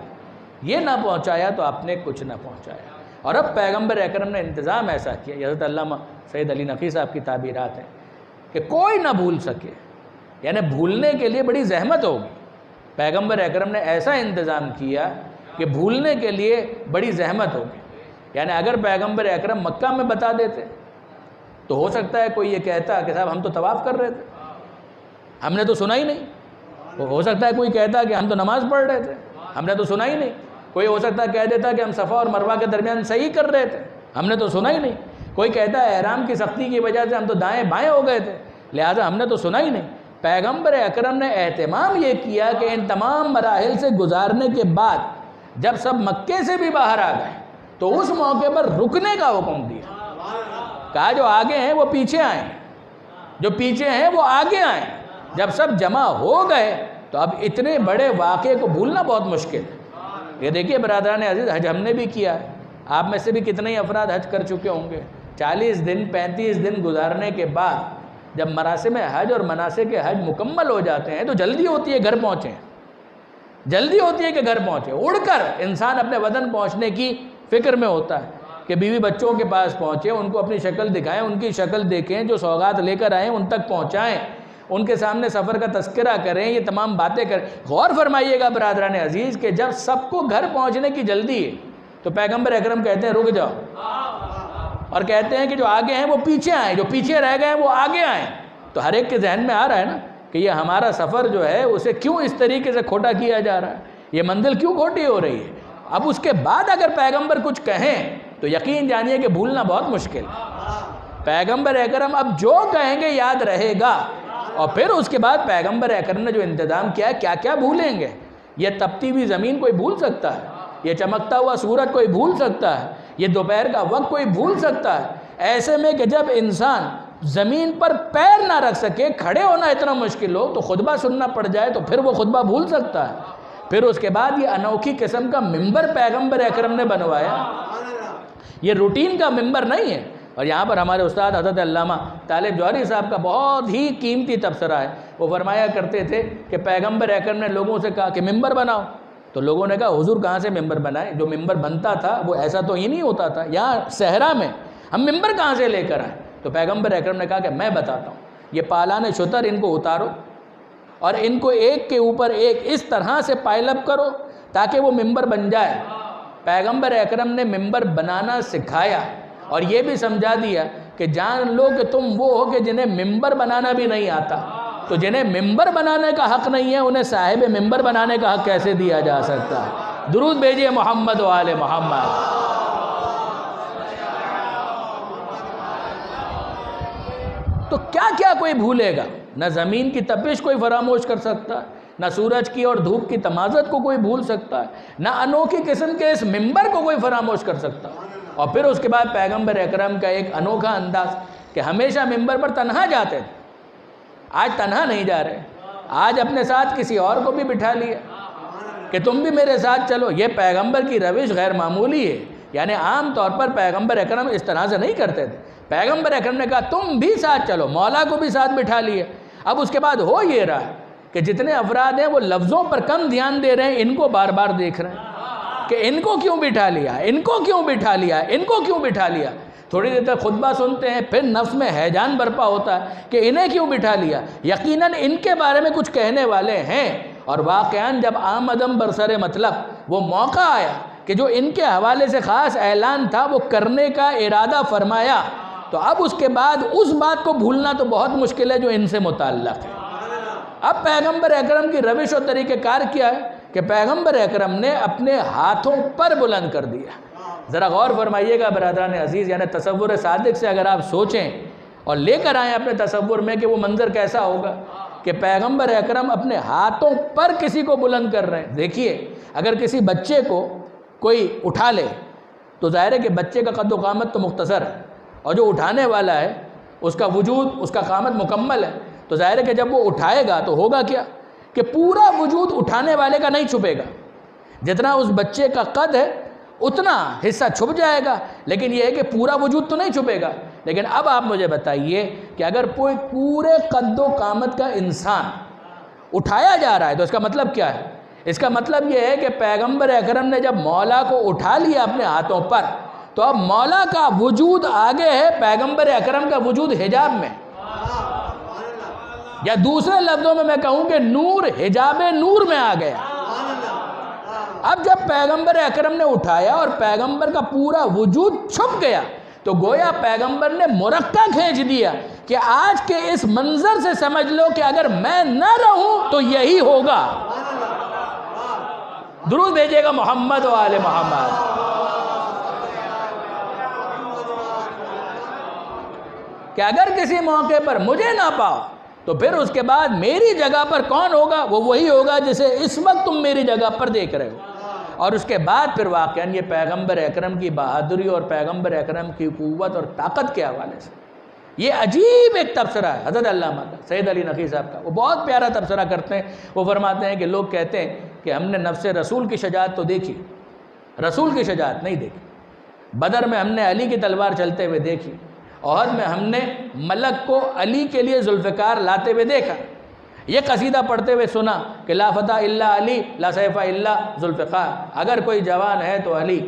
یہ نہ پہنچایا تو آپ نے کچھ نہ پہنچایا۔ اور اب پیغمبر اکرم نے انتظام ایسا کیا، حضرت علامہ سید علی نقی صاحب کی تعبیرات ہیں کہ کوئی نہ بھول سکے، یعنی بھولنے کے لیے بڑی زحمت ہوگی۔ پیغمبر اکرم نے ایسا انتظام کیا کہ بھولنے کے لیے بڑی زحمت ہوگی، یعنی اگر پیغمبر اکرم مکہ میں بتا دیتے تو ہو سکتا ہے کوئی یہ کہتا کہ صاحب ہم تو طواف کر رہے تھے، ہم نے تو سنا ہی نہیں۔ ہو سکتا ہے کوئی کہتا کہ ہم تو نماز پڑھ رہے تھے، ہم نے تو سنا ہی نہیں۔ کوئی ہو سکتا ہے کہہ دیتا کہ ہم صفا اور مروہ کے درمیان صحیح کر رہے تھے، ہم نے تو سنا ہی نہیں۔ کوئی کہتا ہے احرام کی سختی کی وجہ سے ہم تو دائیں بائیں ہو گئے تھے، لہٰذا ہم نے تو سنا ہی نہیں۔ پیغمبر اکرم نے اہتمام یہ کیا کہ ان تمام مراحل سے گزارنے کے بعد جب سب مکے سے بھی باہر آ گئے تو اس موقع پر رکنے کا حکم دیا، کہا جو آگے ہیں وہ پیچھے آئیں، جو پیچھے ہیں وہ آگے آئیں۔ جب سب جمع ہو گئے تو اب اتنے بڑے واقعے کو بھولنا بہت مشکل ہے۔ یہ دیکھیے برادران عزیز، حج ہم نے بھی کیا ہے، آپ میں سے بھی کتنے ہی افراد حج کر چکے ہوں گے۔ 40 دن 35 دن گزارنے کے بعد جب مراسم حج اور مناسک حج مکمل ہو جاتے ہیں تو جلدی ہوتی ہے گھر پہنچیں، جلدی ہوتی ہے کہ گھر پہنچیں۔ اڑ کر انسان اپنے وطن پہنچنے کی فکر میں ہوتا ہے کہ بیوی بچوں کے پاس پہنچیں، ان کو اپنی شکل دکھائیں، ان کی شکل دیکھیں، جو سوغات لے کر آئیں ان تک پہنچائیں، ان کے سامنے سفر کا تذکرہ کریں، یہ تمام باتیں کریں۔ غور فرمائیے گا برادران عزیز کہ جب سب کو گھر پہنچنے کی جلدی ہے تو پیغمبر اکرم کہتے ہیں رک جاؤ، اور کہتے ہیں کہ جو آگے ہیں وہ پیچھے آئیں، جو پیچھے رہ گئے ہیں وہ آگے آئیں۔ تو ہر ایک کے ذہن میں آ رہا ہے نا کہ یہ ہمارا سفر جو ہے اسے کیوں اس طریقے سے کھوٹا کیا جا رہا ہے، یہ منزل کیوں کھوٹی ہو رہی ہے۔ اب اس کے بعد اگر پیغمبر کچھ کہیں تو یقین جانیے کہ بھولنا بہت مشکل ہے۔ پیغمبر اکرم اب جو کہیں گے یاد رہے گا، اور پھر اس کے بعد پیغمبر اکرم نے جو انتظام کیا ہے کیا کیا بھولیں گے۔ یہ تپتی ہوئی زمین کوئی بھول سکتا ہے، یہ چمکتا ہوا سورج کوئی بھول سکتا ہے، یہ دوپہر کا وقت کوئی بھول سکتا ہے۔ ایسے میں کہ جب انسان زمین پر پیر نہ رکھ سکے، کھڑے ہونا اتنا مشکل ہو، تو خطبہ سننا پڑ جائے تو پھر وہ خطبہ بھول سکتا ہے۔ پھر اس کے بعد یہ انوکھی قسم کا ممبر پیغمبر اکرم نے بنوایا، یہ روٹین کا ممبر نہیں ہے۔ اور یہاں پر ہمارے استاد حضرت علامہ طالب جوہری صاحب کا بہت ہی قیمتی تبصرہ ہے۔ وہ فرمایا کرتے تھے کہ پیغمبر اکرم نے لوگوں سے کہا کہ ممبر بناؤ، تو لوگوں نے کہا حضور کہاں سے ممبر بنائے، جو ممبر بنتا تھا وہ ایسا تو ہی نہیں ہوتا تھا، یہاں صحرا میں ہم ممبر کہاں سے لے کر آئیں۔ تو پیغمبر اکرم نے کہا کہ میں بتاتا ہوں، یہ پالان شتر ان کو اتارو اور ان کو ایک کے اوپر ایک اس طرح سے پائل اپ کرو تاکہ وہ ممبر بن جائے۔ پیغمبر اکرم نے ممبر بنانا سکھایا اور یہ بھی سمجھا دیا کہ جان لو کہ تم وہ ہو کہ جنہیں ممبر بنانا بھی نہیں آتا، تو جنہیں ممبر بنانے کا حق نہیں ہے انہیں صاحب ممبر بنانے کا حق کیسے دیا جا سکتا ہے۔ درود بھیجئے محمد و آل محمد۔ تو کیا کیا کوئی بھولے گا؟ نہ زمین کی تپش کوئی فراموش کر سکتا ہے، نہ سورج کی اور دھوپ کی تمازت کو کوئی بھول سکتا ہے، نہ انوکھی قسم کے اس ممبر کو کوئی فراموش کر سکتا ہے۔ اور پھر اس کے بعد پیغمبر اکرم کا ایک انوکھا انداز کہ ہمیشہ ممبر پر تنہا جاتے تھے، آج تنہا نہیں جا رہے، آج اپنے ساتھ کسی اور کو بھی بٹھا لیا کہ تم بھی میرے ساتھ چلو۔ یہ پیغمبر کی روش غیر معمولی ہے، یعنی عام طور پر پیغمبر اکرم اس طرح سے نہیں کرتے تھے۔ پیغمبر اکرم نے کہا تم بھی ساتھ چلو، مولا کو بھی ساتھ بٹھا لیے۔ اب اس کے بعد ہو یہ رہا ہے کہ جتنے افراد ہیں وہ لفظوں پر کم دھیان دے رہے ہیں، ان کو بار بار دیکھ رہے ہیں کہ ان کو کیوں بٹھا لیا، ان کو کیوں بٹھا لیا، ان کو کیوں بٹھا لیا۔ تھوڑی دیر تک خطبہ سنتے ہیں، پھر نفس میں ہیجان برپا ہوتا ہے کہ انہیں کیوں بٹھا لیا، یقیناً ان کے بارے میں کچھ کہنے والے ہیں۔ اور واقعاً جب آمدم برسر مطلب وہ موقع آیا کہ جو ان کے حوالے سے خاص اعلان تھا وہ کرنے کا ارادہ فرمایا، تو اب اس کے بعد اس بات کو بھولنا تو بہت مشکل ہے جو ان سے متعلق ہے۔ اب پیغمبر اکرم کی روش و طریقہ کار کیا ہے کہ پیغمبر اکرم نے اپنے ہاتھوں پر بلند کر دیا۔ ذرا غور فرمائیے گا برادران عزیز، یعنی تصور صادق سے اگر آپ سوچیں اور لے کر آئیں اپنے تصور میں کہ وہ منظر کیسا ہوگا کہ پیغمبر اکرم اپنے ہاتھوں پر کسی کو بلند کر رہے ہیں۔ دیکھیے اگر کسی بچے کو کوئی اٹھا لے تو ظاہر ہے کہ بچے کا قد و قامت تو مختصر ہے، اور جو اٹھانے والا ہے اس کا وجود، اس کا قامت مکمل ہے، تو ظاہر ہے کہ جب وہ اٹھائے گا تو ہوگا کیا کہ پورا وجود اٹھانے والے کا نہیں چھپے گا، جتنا اس بچے کا قد ہے اتنا حصہ چھپ جائے گا، لیکن یہ ہے کہ پورا وجود تو نہیں چھپے گا۔ لیکن اب آپ مجھے بتائیے کہ اگر کوئی پورے قد و قامت کا انسان اٹھایا جا رہا ہے تو اس کا مطلب کیا ہے؟ اس کا مطلب یہ ہے کہ پیغمبر اکرم نے جب مولا کو اٹھا لیا اپنے ہاتھوں پر، تو اب مولا کا وجود آگے ہے، پیغمبر اکرم کا وجود حجاب میں، یا دوسرے لفظوں میں کہوں کہ نور حجاب نور میں آ گیا۔ اب جب پیغمبر اکرم نے اٹھایا اور پیغمبر کا پورا وجود چھپ گیا تو گویا پیغمبر نے مرقع کھینچ دیا کہ آج کے اس منظر سے سمجھ لو کہ اگر میں نہ رہوں تو یہی ہوگا۔ درود بھیجیے گا محمد و آل محمد۔ کہ اگر کسی موقع پر مجھے نہ پاؤ تو پھر اس کے بعد میری جگہ پر کون ہوگا؟ وہ وہی ہوگا جسے اس وقت تم میری جگہ پر دیکھ رہے ہو۔ اور اس کے بعد پھر واقعاً یہ پیغمبر اکرم کی بہادری اور پیغمبر اکرم کی قوت اور طاقت کے حوالے سے یہ عجیب ایک تبصرہ ہے حضرت علامہ کا، سید علی نقی صاحب کا۔ وہ بہت پیارا تبصرہ کرتے ہیں۔ وہ فرماتے ہیں کہ لوگ کہتے ہیں کہ ہم نے نفس رسول کی شجاعت تو دیکھی، رسول کی شجاعت نہیں دیکھی۔ بدر میں ہم نے علی کی تلوار چلتے ہوئے دیکھی، احد میں ہم نے ملک کو علی کے لیے ذوالفقار لاتے ہوئے دیکھا، یہ قصیدہ پڑھتے ہوئے سنا کہ لا فتح الا علی لا سیف الا ذوالفقار، اگر کوئی جوان ہے تو علی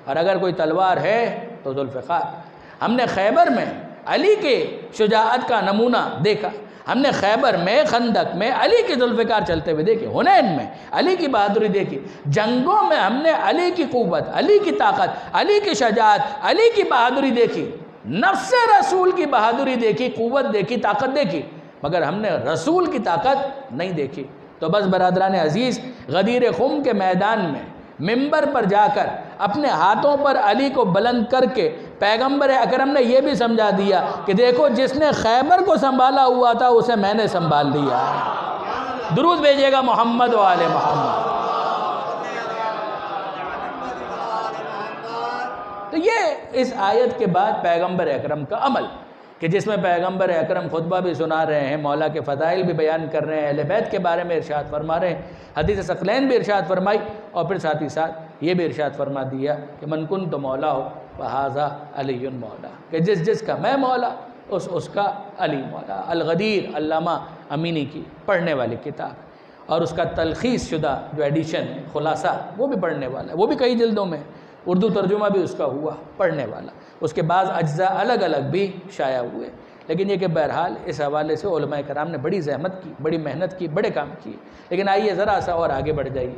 اور اگر کوئی تلوار ہے تو ذوالفقار۔ ہم نے خیبر میں علی کے شجاعت کا نمونہ دیکھا، ہم نے خیبر میں، خندق میں علی کے ذوالفقار چلتے ہوئے دیکھے، حنین میں علی کی بہادری دیکھی، جنگوں میں ہم نے علی کی قوت، علی کی طاقت، علی کی شجاعت، علی کی بہادری دیکھی، نفس رسول کی بہادری دیکھی، قوت دیکھی، طاقت دیکھی، مگر ہم نے رسول کی طاقت نہیں دیکھی۔ تو بس برادران عزیز، غدیر خم کے میدان میں منبر پر جا کر اپنے ہاتھوں پر علی کو بلند کر کے پیغمبر اکرم نے یہ بھی سمجھا دیا کہ دیکھو جس نے خیبر کو سنبھالا ہوا تھا اسے میں نے سنبھال لیا ہے۔ درود بھیجیے گا محمد و آل محمد۔ تو یہ اس آیت کے بعد پیغمبر اکرم کا عمل کہ جس میں پیغمبر اکرم خطبہ بھی سنا رہے ہیں، مولا کے فضائل بھی بیان کر رہے ہیں، اہل بیت کے بارے میں ارشاد فرما رہے ہیں، حدیث ثقلین بھی ارشاد فرمائی، اور پھر ساتھ ہی ساتھ یہ بھی ارشاد فرما دیا کہ من کنت مولا ہو فہذا علی مولا، کہ جس کا میں مولا اس کا علی مولا۔ الغدیر علامہ امینی کی پڑھنے والی کتاب، اور اس کا تلخیص شدہ جو ایڈیشن ہے، خلاصہ، وہ بھی پڑھنے والا ہے، وہ بھی کئی جلدوں میں، اردو ترجمہ بھی اس کا ہوا، پڑھنے والا۔ اس کے بعض اجزاء الگ الگ بھی شائع ہوئے، لیکن یہ کہ بہرحال اس حوالے سے علماء کرام نے بڑی زحمت کی، بڑی محنت کی، بڑے کام کیے۔ لیکن آئیے ذرا سا اور آگے بڑھ جائیے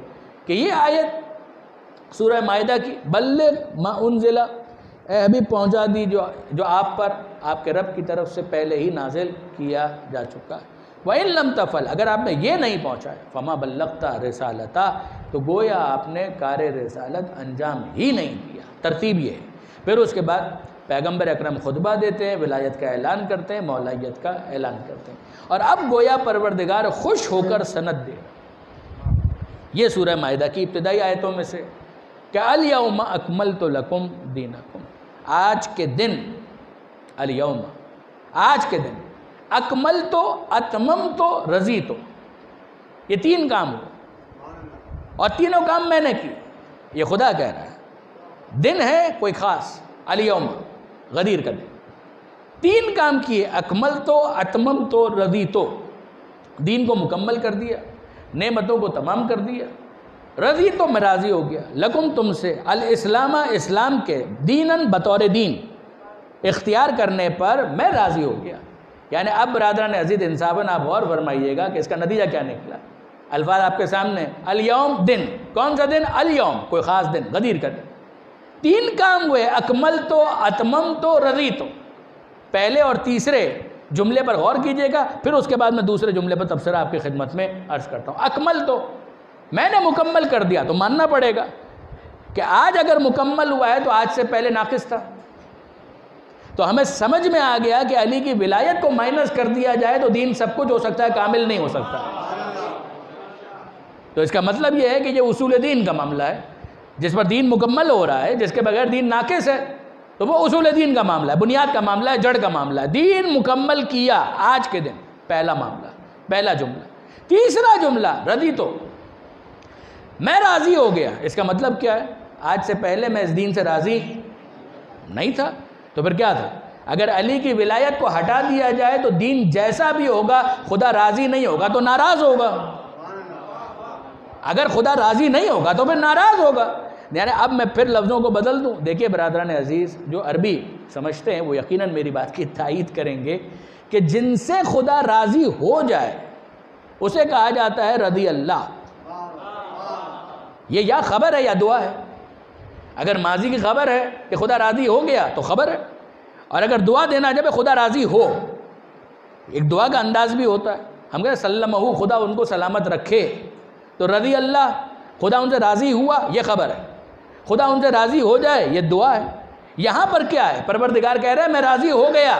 کہ یہ آیت سورہ مائدہ کی بلغ ما انزل، اے حبیب پہنچا دی جو آپ پر آپ کے رب کی طرف سے پہلے ہی نازل کیا جا چکا ہے۔ وَإِن لَمْ تَفْعَلْ، اگر آپ نے یہ نہیں پہنچایا، فَمَا بَلَّغْتَ رِسَالَتَهُ، تو گویا آپ نے کار رسالت انجام ہی نہیں دیا۔ ترتیب یہ ہے۔ پھر اس کے بعد پیغمبر اکرم خطبہ دیتے ہیں، ولایت کا اعلان کرتے ہیں، مولائیت کا اعلان کرتے ہیں، اور اب گویا پروردگار خوش ہو کر سند دے رہا۔ یہ سورہ مائدہ کی ابتدائی آیتوں میں سے کہ الیوم اکملت لکم دینکم، آج کے دن، الیوم، آج کے دن، اکملت، اتممت، رضیت، یہ تین کام ہو، اور تینوں کام میں نے کی، یہ خدا کہہ رہا ہے۔ دن ہے کوئی خاص، الیوم، غدیر کا دن، تین کام کیے، اکملت، اتممت، رضیت، دین کو مکمل کر دیا، نعمتوں کو تمام کر دیا، رضی تو میں راضی ہو گیا، لکم تم سے، الاسلام، اسلام کے، دیناً بطور دین اختیار کرنے پر میں راضی ہو گیا۔ یعنی اب برادران عزیز انصافاً آپ غور فرمائیے گا کہ اس کا نتیجہ کیا نکلا۔ الفاظ آپ کے سامنے، الیوم، دن، کون سا دن؟ الیوم، کوئی خاص دن، غدیر کا دن، تین کام ہوئے، اکملت، اتممت، رضیت۔ پہلے اور تیسرے جملے پر غور کیجئے گا، پھر اس کے بعد میں دوسرے جملے پر تبصرہ آپ کی خدمت میں عرض کرتا ہوں۔ اکملت، میں نے مکمل کر دیا، تو ماننا پڑے گا کہ آج اگر مکمل ہوا ہے تو آج سے پہلے ناقص تھا۔ تو ہمیں سمجھ میں آ گیا کہ علی کی ولایت کو مائنس کر دیا جائے تو دین سب کچھ ہو سکتا ہے، کامل نہیں ہو سکتا۔ تو اس کا مطلب یہ ہے کہ یہ اصول دین کا معاملہ ہے، جس پر دین مکمل ہو رہا ہے، جس کے بغیر دین ناقص ہے، تو وہ اصول دین کا معاملہ ہے، بنیاد کا معاملہ ہے، جڑ کا معاملہ ہے۔ دین مکمل کیا آج کے دن، پہلا معاملہ، پہلا جملہ۔ تیسرا جملہ، رضی تو، میں راضی ہو گیا، اس کا مطلب کیا ہے؟ آج سے پہلے میں اس دین سے راضی نہیں تھا، تو پھر کیا تھا؟ اگر علی کی ولایت کو ہٹا دیا جائے تو دین جیسا بھی ہوگا خدا راضی نہیں ہوگا تو ناراض ہوگا، اگر خدا راضی نہیں ہوگا تو پھر ناراض ہوگا۔ یعنی اب میں پھر لفظوں کو بدل دوں، دیکھیے برادران عزیز، جو عربی سمجھتے ہیں وہ یقیناً میری بات کی تائید کریں گے کہ جن سے خدا راضی ہو جائے اسے کہا جاتا ہے رضی اللہ۔ یہ یا خبر ہے یا دعا ہے۔ اگر ماضی کی خبر ہے کہ خدا راضی ہو گیا تو خبر ہے، اور اگر دعا دینا جب خدا راضی ہو، ایک دعا کا انداز بھی ہوتا ہے، ہم کہتے ہیں سلمہ، خدا ان کو سلامت رکھے، تو رضی اللہ، خدا ان سے راضی ہوا، یہ خبر ہے، خدا ان سے راضی ہو جائے یہ دعا ہے۔ یہاں پر کیا ہے؟ پروردگار کہہ رہے ہیں میں راضی ہو گیا،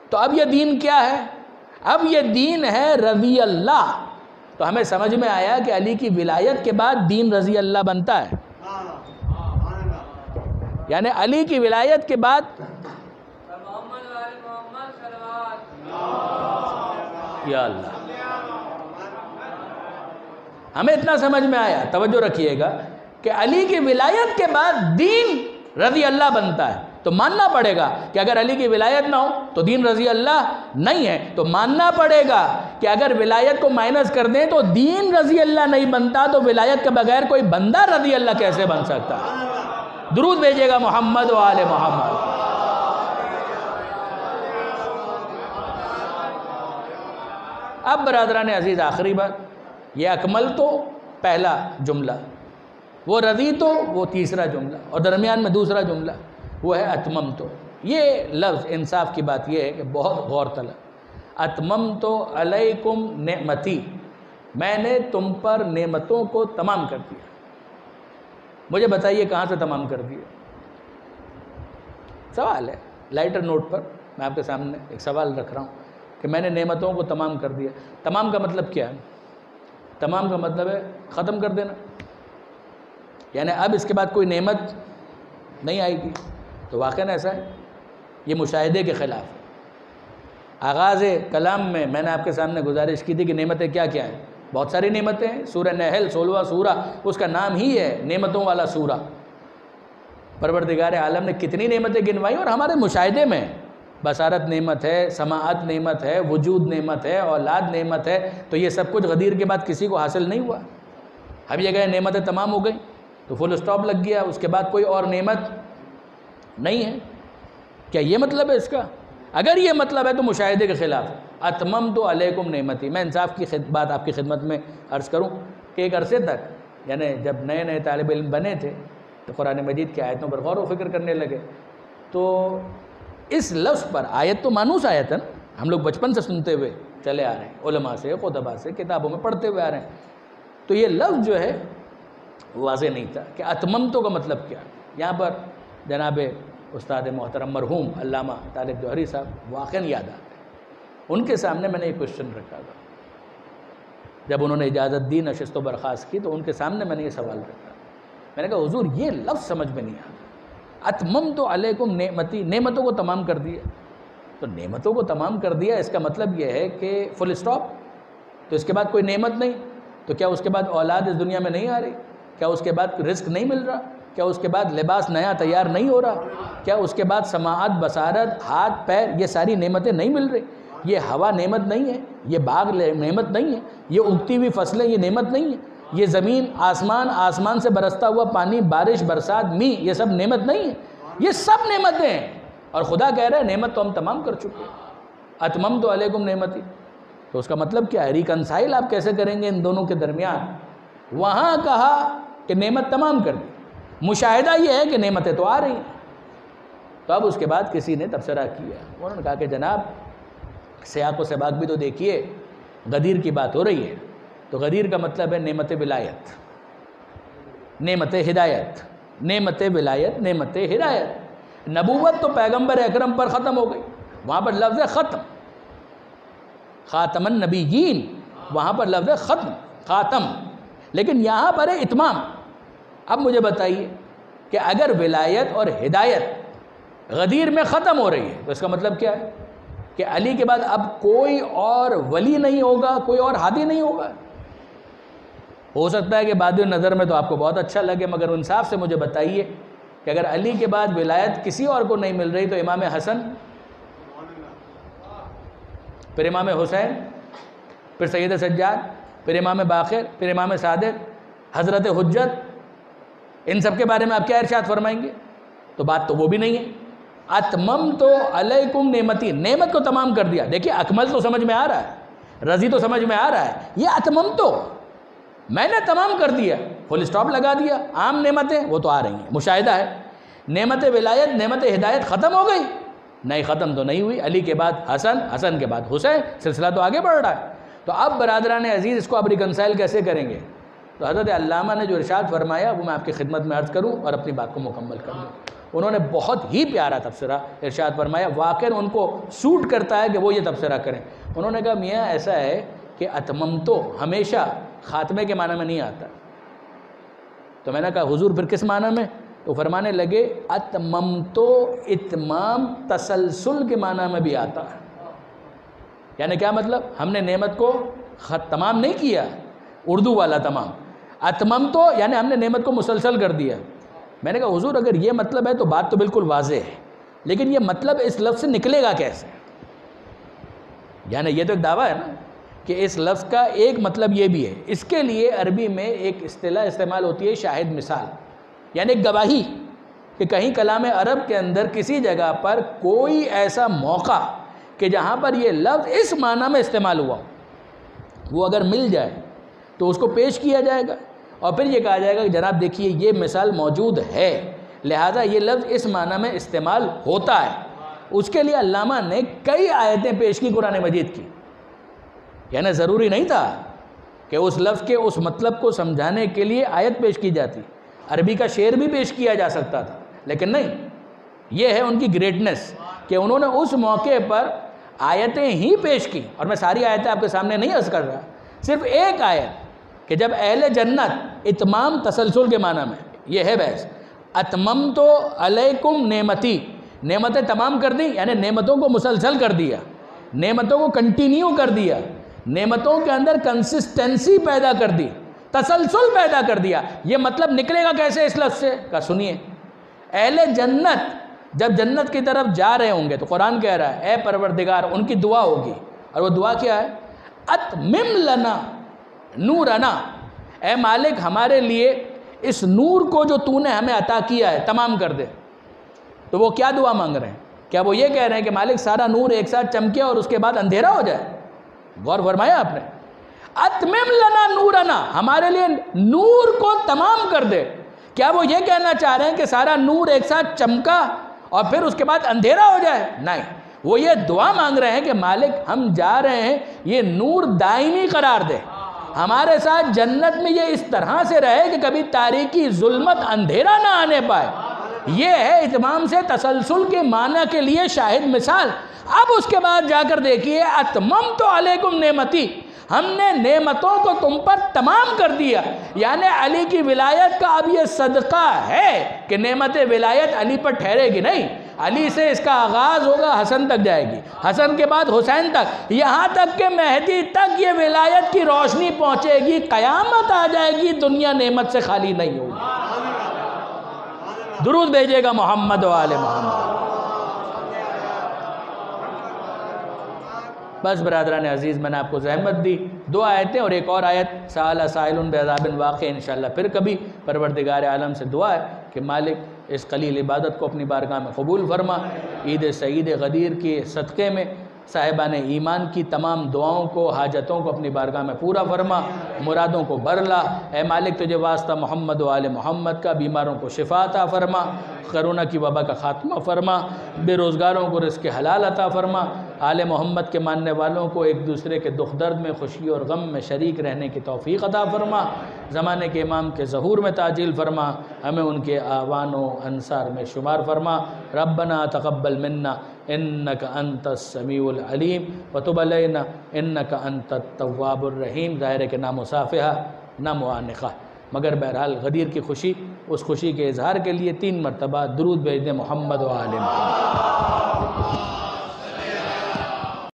تو اب یہ دین کیا ہے؟ اب یہ دین ہے رضی اللہ۔ تو ہمیں سمجھ میں آیا کہ علی کی ولایت کے بعد دین رضی اللہ بنتا ہے، یعنی علی کی ولایت کے بعد یا اللہ، ہمیں اتنا سمجھ میں آیا، توجہ رکھیے گا کہ علی کی ولایت کے بعد دین رضی اللہ بنتا ہے۔ تو ماننا پڑے گا کہ اگر علی کی ولایت نہ ہو تو دین رضی اللہ نہیں ہے، تو ماننا پڑے گا کہ اگر ولایت کو مائنس کر دیں تو دین رضی اللہ نہیں بنتا، تو ولایت کے بغیر کوئی بندہ رضی اللہ کیسے بن سکتا؟ درود بھیجیے گا محمد و آل محمد۔ اب برادران عزیز آخری بات، یہ اکمل تو پہلا جملہ، وہ رضی تو وہ تیسرا جملہ، اور درمیان میں دوسرا جملہ وہ ہے اتمم تو۔ یہ لفظ انصاف کی بات یہ ہے کہ بہت غور طلب، اتمم تو علیکم نعمتی، میں نے تم پر نعمتوں کو تمام کر دیا۔ مجھے بتائیے کہاں سے تمام کر دیا؟ سوال ہے، لائٹر نوٹ پر میں آپ کے سامنے ایک سوال رکھ رہا ہوں کہ میں نے نعمتوں کو تمام کر دیا۔ تمام کا مطلب کیا ہے؟ تمام کا مطلب ہے ختم کر دینا، یعنی اب اس کے بعد کوئی نعمت نہیں آئے گی۔ تو واقعاً ایسا ہے، یہ مشاہدے کے خلاف ہے۔ آغاز کلام میں نے آپ کے سامنے گزارش کی تھی کہ نعمتیں کیا کیا ہیں، بہت ساری نعمتیں ہیں۔ سورہ نحل 16واں سورہ، اس کا نام ہی ہے نعمتوں والا سورہ۔ پروردگار عالم نے کتنی نعمتیں گنوائی، اور ہمارے مشاہدے میں بصارت نعمت ہے، سماعت نعمت ہے، وجود نعمت ہے، اولاد نعمت ہے۔ تو یہ سب کچھ غدیر کے بعد کسی کو حاصل نہیں ہوا۔ ہم یہ کہیں نعمتیں تمام ہو گئیں تو فل اسٹاپ لگ گیا، اس کے بعد کوئی اور نعمت نہیں ہے۔ کیا یہ مطلب ہے اس کا؟ اگر یہ مطلب ہے تو مشاہدے کے خلاف۔ اتممت علیکم نعمتی، میں انصاف کی بات آپ کی خدمت میں عرض کروں کہ ایک عرصے تک، یعنی جب نئے نئے طالب علم بنے تھے تو قرآن مجید کی آیتوں پر غور و فکر کرنے لگے، تو اس لفظ پر، آیت تو مانوس آیت ہے نا، ہم لوگ بچپن سے سنتے ہوئے چلے آ رہے ہیں، علماء سے، خطباء سے، کتابوں میں پڑھتے ہوئے آ رہے ہیں، تو یہ لفظ جو ہے واضح نہیں تھا کہ اتممتوں کا مطلب کیا۔ یہاں پر جناب استاد محترم مرحوم علامہ طالب جوہری صاحب واقعاً یاد آتے ہیں. ان کے سامنے میں نے یہ کوشچن رکھا تھا جب انہوں نے اجازت دی نشست و برخاست کی, تو ان کے سامنے میں نے یہ سوال رکھا. میں نے کہا حضور یہ لفظ سمجھ میں نہیں آتا, اتممت علیکم نعمتی, نعمتوں کو تمام کر دیا. تو نعمتوں کو تمام کر دیا اس کا مطلب یہ ہے کہ فل اسٹاپ, تو اس کے بعد کوئی نعمت نہیں. تو کیا اس کے بعد اولاد اس دنیا میں نہیں آ رہی؟ کیا اس کے بعد رزق نہیں مل رہا؟ کیا اس کے بعد لباس نیا تیار نہیں ہو رہا؟ کیا اس کے بعد سماعت, بصارت, ہاتھ پیر, یہ ساری نعمتیں نہیں مل رہی؟ یہ ہوا نعمت نہیں ہے؟ یہ باغ نعمت نہیں ہے؟ یہ اگتی ہوئی فصلیں یہ نعمت نہیں ہے؟ یہ زمین, آسمان, آسمان سے برستا ہوا پانی, بارش, برسات, میںہ, یہ سب نعمت نہیں ہے؟ یہ سب نعمتیں ہیں. اور خدا کہہ رہا ہے نعمت تو ہم تمام کر چکے ہیں, اتممت علیکم نعمتی. تو اس کا مطلب کیا ہے؟ ریکنسائل آپ کیسے کریں گے ان دونوں کے درمیان؟ وہاں کہا کہ نعمت تمام کر دی, مشاہدہ یہ ہے کہ نعمتیں تو آ رہی ہیں. تو اب اس کے بعد کسی نے تبصرہ کیا, انہوں نے کہا کہ جناب سیاق و سباق بھی تو دیکھیے, غدیر کی بات ہو رہی ہے, تو غدیر کا مطلب ہے نعمت ولایت, نعمت ہدایت, نعمت ولایت, نعمت ہدایت. نبوت تو پیغمبر اکرم پر ختم ہو گئی, وہاں پر لفظ ہے ختم, خاتم النبیین, وہاں پر لفظ ہے ختم, خاتم. لیکن یہاں پر ہے اتمام. اب مجھے بتائیے کہ اگر ولایت اور ہدایت غدیر میں ختم ہو رہی ہے تو اس کا مطلب کیا ہے؟ کہ علی کے بعد اب کوئی اور ولی نہیں ہوگا, کوئی اور ہادی نہیں ہوگا. ہو سکتا ہے کہ بادی نظر میں تو آپ کو بہت اچھا لگے, مگر انصاف سے مجھے بتائیے کہ اگر علی کے بعد ولایت کسی اور کو نہیں مل رہی تو امام حسن, پھر امام حسین, پھر سید سجاد, پھر امام باقر, پھر امام صادق, حضرت حجت, ان سب کے بارے میں آپ کیا ارشاد فرمائیں گے؟ تو بات تو وہ بھی نہیں ہے. اتممت علیکم نعمتی, نعمت کو تمام کر دیا. دیکھیے اکمل تو سمجھ میں آ رہا ہے, رضی تو سمجھ میں آ رہا ہے, یہ اتممت میں نے تمام کر دیا, فل اسٹاپ لگا دیا. عام نعمتیں وہ تو آ رہی ہیں, مشاہدہ ہے. نعمت ولایت, نعمت ہدایت ختم ہو گئی؟ نہیں, ختم تو نہیں ہوئی. علی کے بعد حسن, حسن کے بعد حسین, سلسلہ تو آگے بڑھ رہا ہے. تو اب برادران عزیز اس کو آپ ریکنسائل کیسے کریں گے؟ تو حضرت علامہ نے جو ارشاد فرمایا وہ میں آپ کی خدمت میں عرض کروں اور اپنی بات کو مکمل کر لوں. انہوں نے بہت ہی پیارا تبصرہ ارشاد فرمایا, واقعاً ان کو سوٹ کرتا ہے کہ وہ یہ تبصرہ کریں. انہوں نے کہا میاں ایسا ہے کہ اتممتو ہمیشہ خاتمے کے معنی میں نہیں آتا. تو میں نے کہا حضور پھر کس معنی میں؟ تو فرمانے لگے اتممتو اتمام تسلسل کے معنی میں بھی آتا ہے. یعنی کیا مطلب؟ ہم نے نعمت کو تمام نہیں کیا, اردو والا تمام. اتممتو یعنی ہم نے نعمت کو مسلسل کر دیا. میں نے کہا حضور اگر یہ مطلب ہے تو بات تو بالکل واضح ہے, لیکن یہ مطلب اس لفظ سے نکلے گا کیسے؟ یعنی یہ تو ایک دعویٰ ہے نا کہ اس لفظ کا ایک مطلب یہ بھی ہے. اس کے لیے عربی میں ایک اصطلاح استعمال ہوتی ہے شاہد مثال, یعنی ایک گواہی کہ کہیں کلام عرب کے اندر کسی جگہ پر کوئی ایسا موقع کہ جہاں پر یہ لفظ اس معنی میں استعمال ہوا, وہ اگر مل جائے تو اس کو پیش کیا جائے گا اور پھر یہ کہا جائے گا کہ جناب دیکھیے یہ مثال موجود ہے, لہٰذا یہ لفظ اس معنی میں استعمال ہوتا ہے. اس کے لیے علامہ نے کئی آیتیں پیش کی قرآن مجید کی. یعنی ضروری نہیں تھا کہ اس لفظ کے اس مطلب کو سمجھانے کے لیے آیت پیش کی جاتی, عربی کا شعر بھی پیش کیا جا سکتا تھا, لیکن نہیں. یہ ہے ان کی گریٹنس کہ انہوں نے اس موقع پر آیتیں ہی پیش کی. اور میں ساری آیتیں آپ کے سامنے نہیں عرض کر رہا, صرف ایک آیت کہ جب اہل جنت اتمام تسلسل کے معنی میں, یہ ہے بحث. اتممت علیکم نعمتی, نعمتیں تمام کر دی یعنی نعمتوں کو مسلسل کر دیا, نعمتوں کو کنٹینیو کر دیا, نعمتوں کے اندر کنسسٹنسی پیدا کر دی, تسلسل پیدا کر دیا. یہ مطلب نکلے گا کیسے اس لفظ سے؟ کہا سنیے, اہل جنت جب جنت کی طرف جا رہے ہوں گے تو قرآن کہہ رہا ہے اے پروردگار, ان کی دعا ہوگی, اور وہ دعا کیا ہے؟ اتمم لنا نورنا, اے مالک ہمارے لیے اس نور کو جو تو نے ہمیں عطا کیا ہے تمام کر دے. تو وہ کیا دعا مانگ رہے ہیں؟ کیا وہ یہ کہہ رہے ہیں کہ مالک سارا نور ایک ساتھ چمکے اور اس کے بعد اندھیرا ہو جائے؟ غور فرمایا آپ نے, اتمم لنا نورنا, ہمارے لیے نور کو تمام کر دے. کیا وہ یہ کہنا چاہ رہے ہیں کہ سارا نور ایک ساتھ چمکا اور پھر اس کے بعد اندھیرا ہو جائے؟ نہیں, وہ یہ دعا مانگ رہے ہیں کہ مالک ہم جا رہے ہیں, یہ نور دائمی قرار دے, ہمارے ساتھ جنت میں یہ اس طرح سے رہے کہ کبھی تاریکی ظلمت اندھیرا نہ آنے پائے. یہ ہے اتمام سے تسلسل کے معنی کے لیے شاہد مثال۔ اب اس کے بعد جا کر دیکھیے اتممت علیکم نعمتی، ہم نے نعمتوں کو تم پر تمام کر دیا، یعنی علی کی ولایت کا اب یہ صدقہ ہے کہ نعمت ولایت علی پر ٹھہرے گی نہیں، علی سے اس کا آغاز ہوگا، حسن تک جائے گی، حسن کے بعد حسین تک، یہاں تک کہ مہدی تک یہ ولایت کی روشنی پہنچے گی، قیامت آ جائے گی، دنیا نعمت سے خالی نہیں ہوگی۔ درود بھیجے گا محمد و آل محمد۔ بس برادران عزیز، میں نے آپ کو زحمت دی، 2 آیتیں اور ایک اور آیت، سأل سائل بعذاب واقع، انشاءاللہ پھر کبھی پروردگار عالم سے دعا ہے کہ مالک اس قلیل عبادت کو اپنی بارگاہ میں قبول فرما، عید سعید غدیر کے صدقے میں صاحبان ایمان کی تمام دعاؤں کو، حاجتوں کو اپنی بارگاہ میں پورا فرما، مرادوں کو برلا، اے مالک تجھے واسطہ محمد و آل محمد کا، بیماروں کو شفا عطا فرما، کرونا کی وبا کا خاتمہ فرما، بے روزگاروں کو رزق حلال عطا فرما، آل محمد کے ماننے والوں کو ایک دوسرے کے دکھ درد میں، خوشی اور غم میں شریک رہنے کی توفیق عطا فرما، زمانے کے امام کے ظہور میں تعجیل فرما، ہمیں ان کے اعوان و انصار میں شمار فرما۔ ربنا تقبل منا انک انت السمیع العلیم وتب علینا انک انت التواب الرحیم۔ ظاہر ہے کہ نہ مصافحہ نہ معانقہ، مگر بہرحال غدیر کی خوشی، اس خوشی کے اظہار کے لیے 3 مرتبہ درود بھیج دیں محمد و آل محمد۔